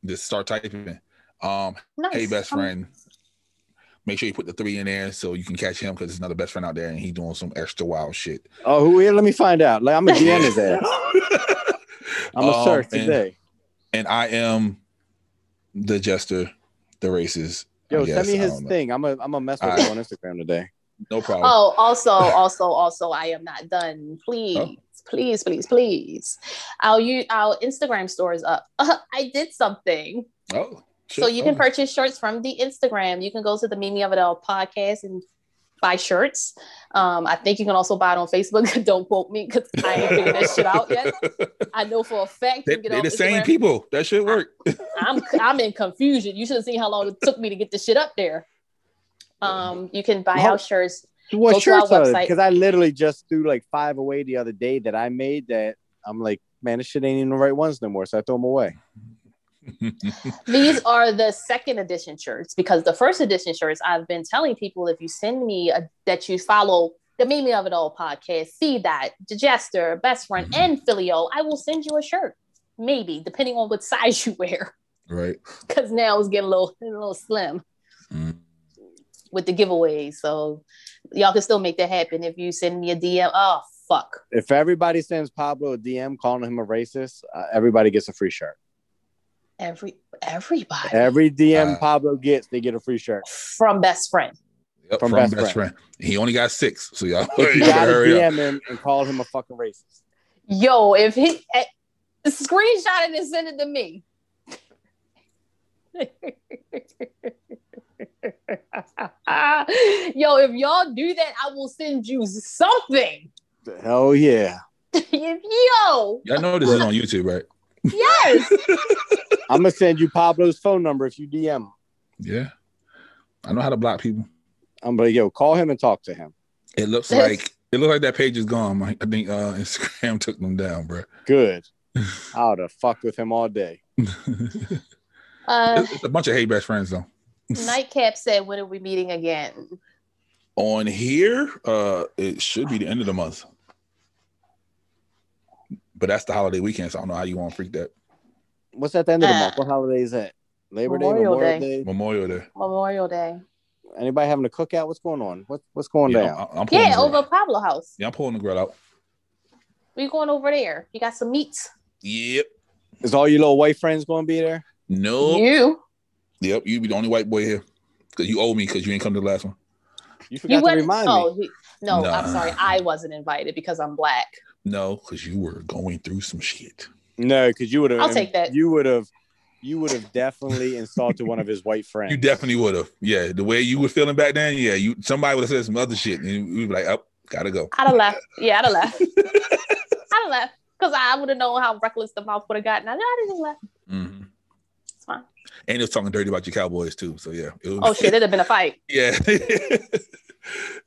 Just start typing. Nice. Hey best friend. Make sure you put the 3 in there so you can catch him because there's another best friend out there and he's doing some extra wild shit. Oh, who is? Let me find out. Like, I'm gonna DM his ass. I'm gonna search today. And I am the jester, the racist. Yo, send me his thing. I'm gonna mess with him on Instagram today. No problem. Oh, also, I am not done. Please. Our Instagram store is up. I did something. Oh. So you can purchase shirts from the Instagram. You can go to the Mimi of It All podcast and buy shirts. I think you can also buy it on Facebook. Don't quote me because I ain't figured that shit out yet. I know for a fact they're the same people. That should work. I'm in confusion. You should have seen how long it took me to get the shit up there. You can buy our shirts. What shirts are they? Because I literally just threw like 5 away the other day that I made that I'm like, man, this shit ain't even the right ones no more. So I throw them away. These are the second edition shirts because the first edition shirts, I've been telling people if you send me that you follow the Mimi of It All podcast, see that, Digester, Best Friend, and Filio, I will send you a shirt. Maybe, depending on what size you wear. Right. Because now it's getting a little slim with the giveaways. So y'all can still make that happen if you send me a DM. Oh, fuck. If everybody sends Pablo a DM calling him a racist, everybody gets a free shirt. Everybody. Every DM Pablo gets, they get a free shirt from Best Friend. Yep, from best friend. He only got 6, so y'all you gotta DM him and call him a fucking racist. Yo, if he screenshot it and send it to me. Yo, if y'all do that, I will send you something. Hell yeah. Yo. Y'all know this is on YouTube, right? Yes. I'm gonna send you Pablo's phone number if you DM him. Yeah, I know how to block people. I'm like, yo, call him and talk to him. It looks like that page is gone. I think Instagram took them down, bro. Good. I would have fucked with him all day. It's a bunch of hey best friends though. Nightcap said, "When are we meeting again?" On here, it should be the end of the month. But that's the holiday weekend, so I don't know how you want to freak that. What's at the end of the month? What holiday is that? Labor Day, Memorial Day. Anybody having a cookout? What's going on? What's going down? I'm over Pablo house. Yeah, I'm pulling the grill out. We going over there. You got some meats? Yep. Is all your little white friends going to be there? No. You? Yep, you be the only white boy here because you owe me because you ain't come to the last one. You forgot to remind me. No, I'm sorry. I wasn't invited because I'm black. No, because you were going through some shit. No, because you would have. I'll take that. You would have definitely insulted one of his white friends. You definitely would have. Yeah, the way you were feeling back then. Yeah, somebody would have said some other shit, and you'd be like, "Oh, gotta go." I'd have left. Yeah, I'd have left. I'd have left because I would have known how reckless the mouth would have gotten. I just left. Mm-hmm. It's fine. And it was talking dirty about your Cowboys too. So yeah. Oh shit! It'd have been a fight. Yeah.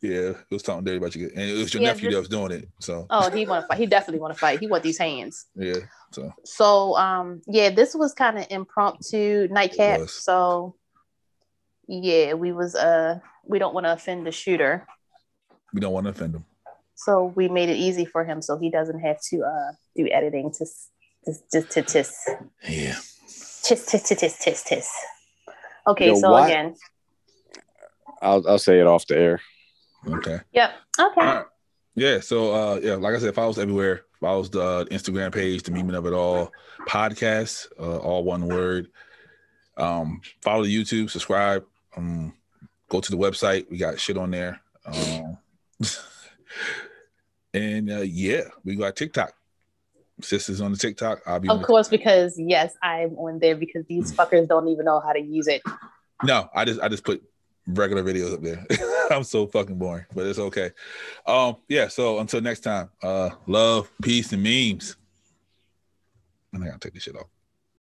Yeah, it was talking dirty about you, and it was your nephew that was doing it. So, he want to fight. He definitely want to fight. He want these hands. Yeah. So, this was kind of impromptu nightcap. So, yeah, we don't want to offend the shooter. We don't want to offend him. So we made it easy for him, so he doesn't have to do editing. Just yeah. Tis. Okay, again. I'll say it off the air. Okay. Yep. Okay. Right. Yeah. So like I said, follow us everywhere. Follow the Instagram page, the Mimi of It All podcast, all one word. Follow the YouTube, subscribe. Go to the website. We got shit on there. And we got TikTok. Sisters on the TikTok. I'll be of course, because yes, I'm on there because these fuckers don't even know how to use it. No, I just put regular videos up there. I'm so fucking boring, but it's okay. Yeah, so until next time, love, peace, and memes. And I gotta take this shit off.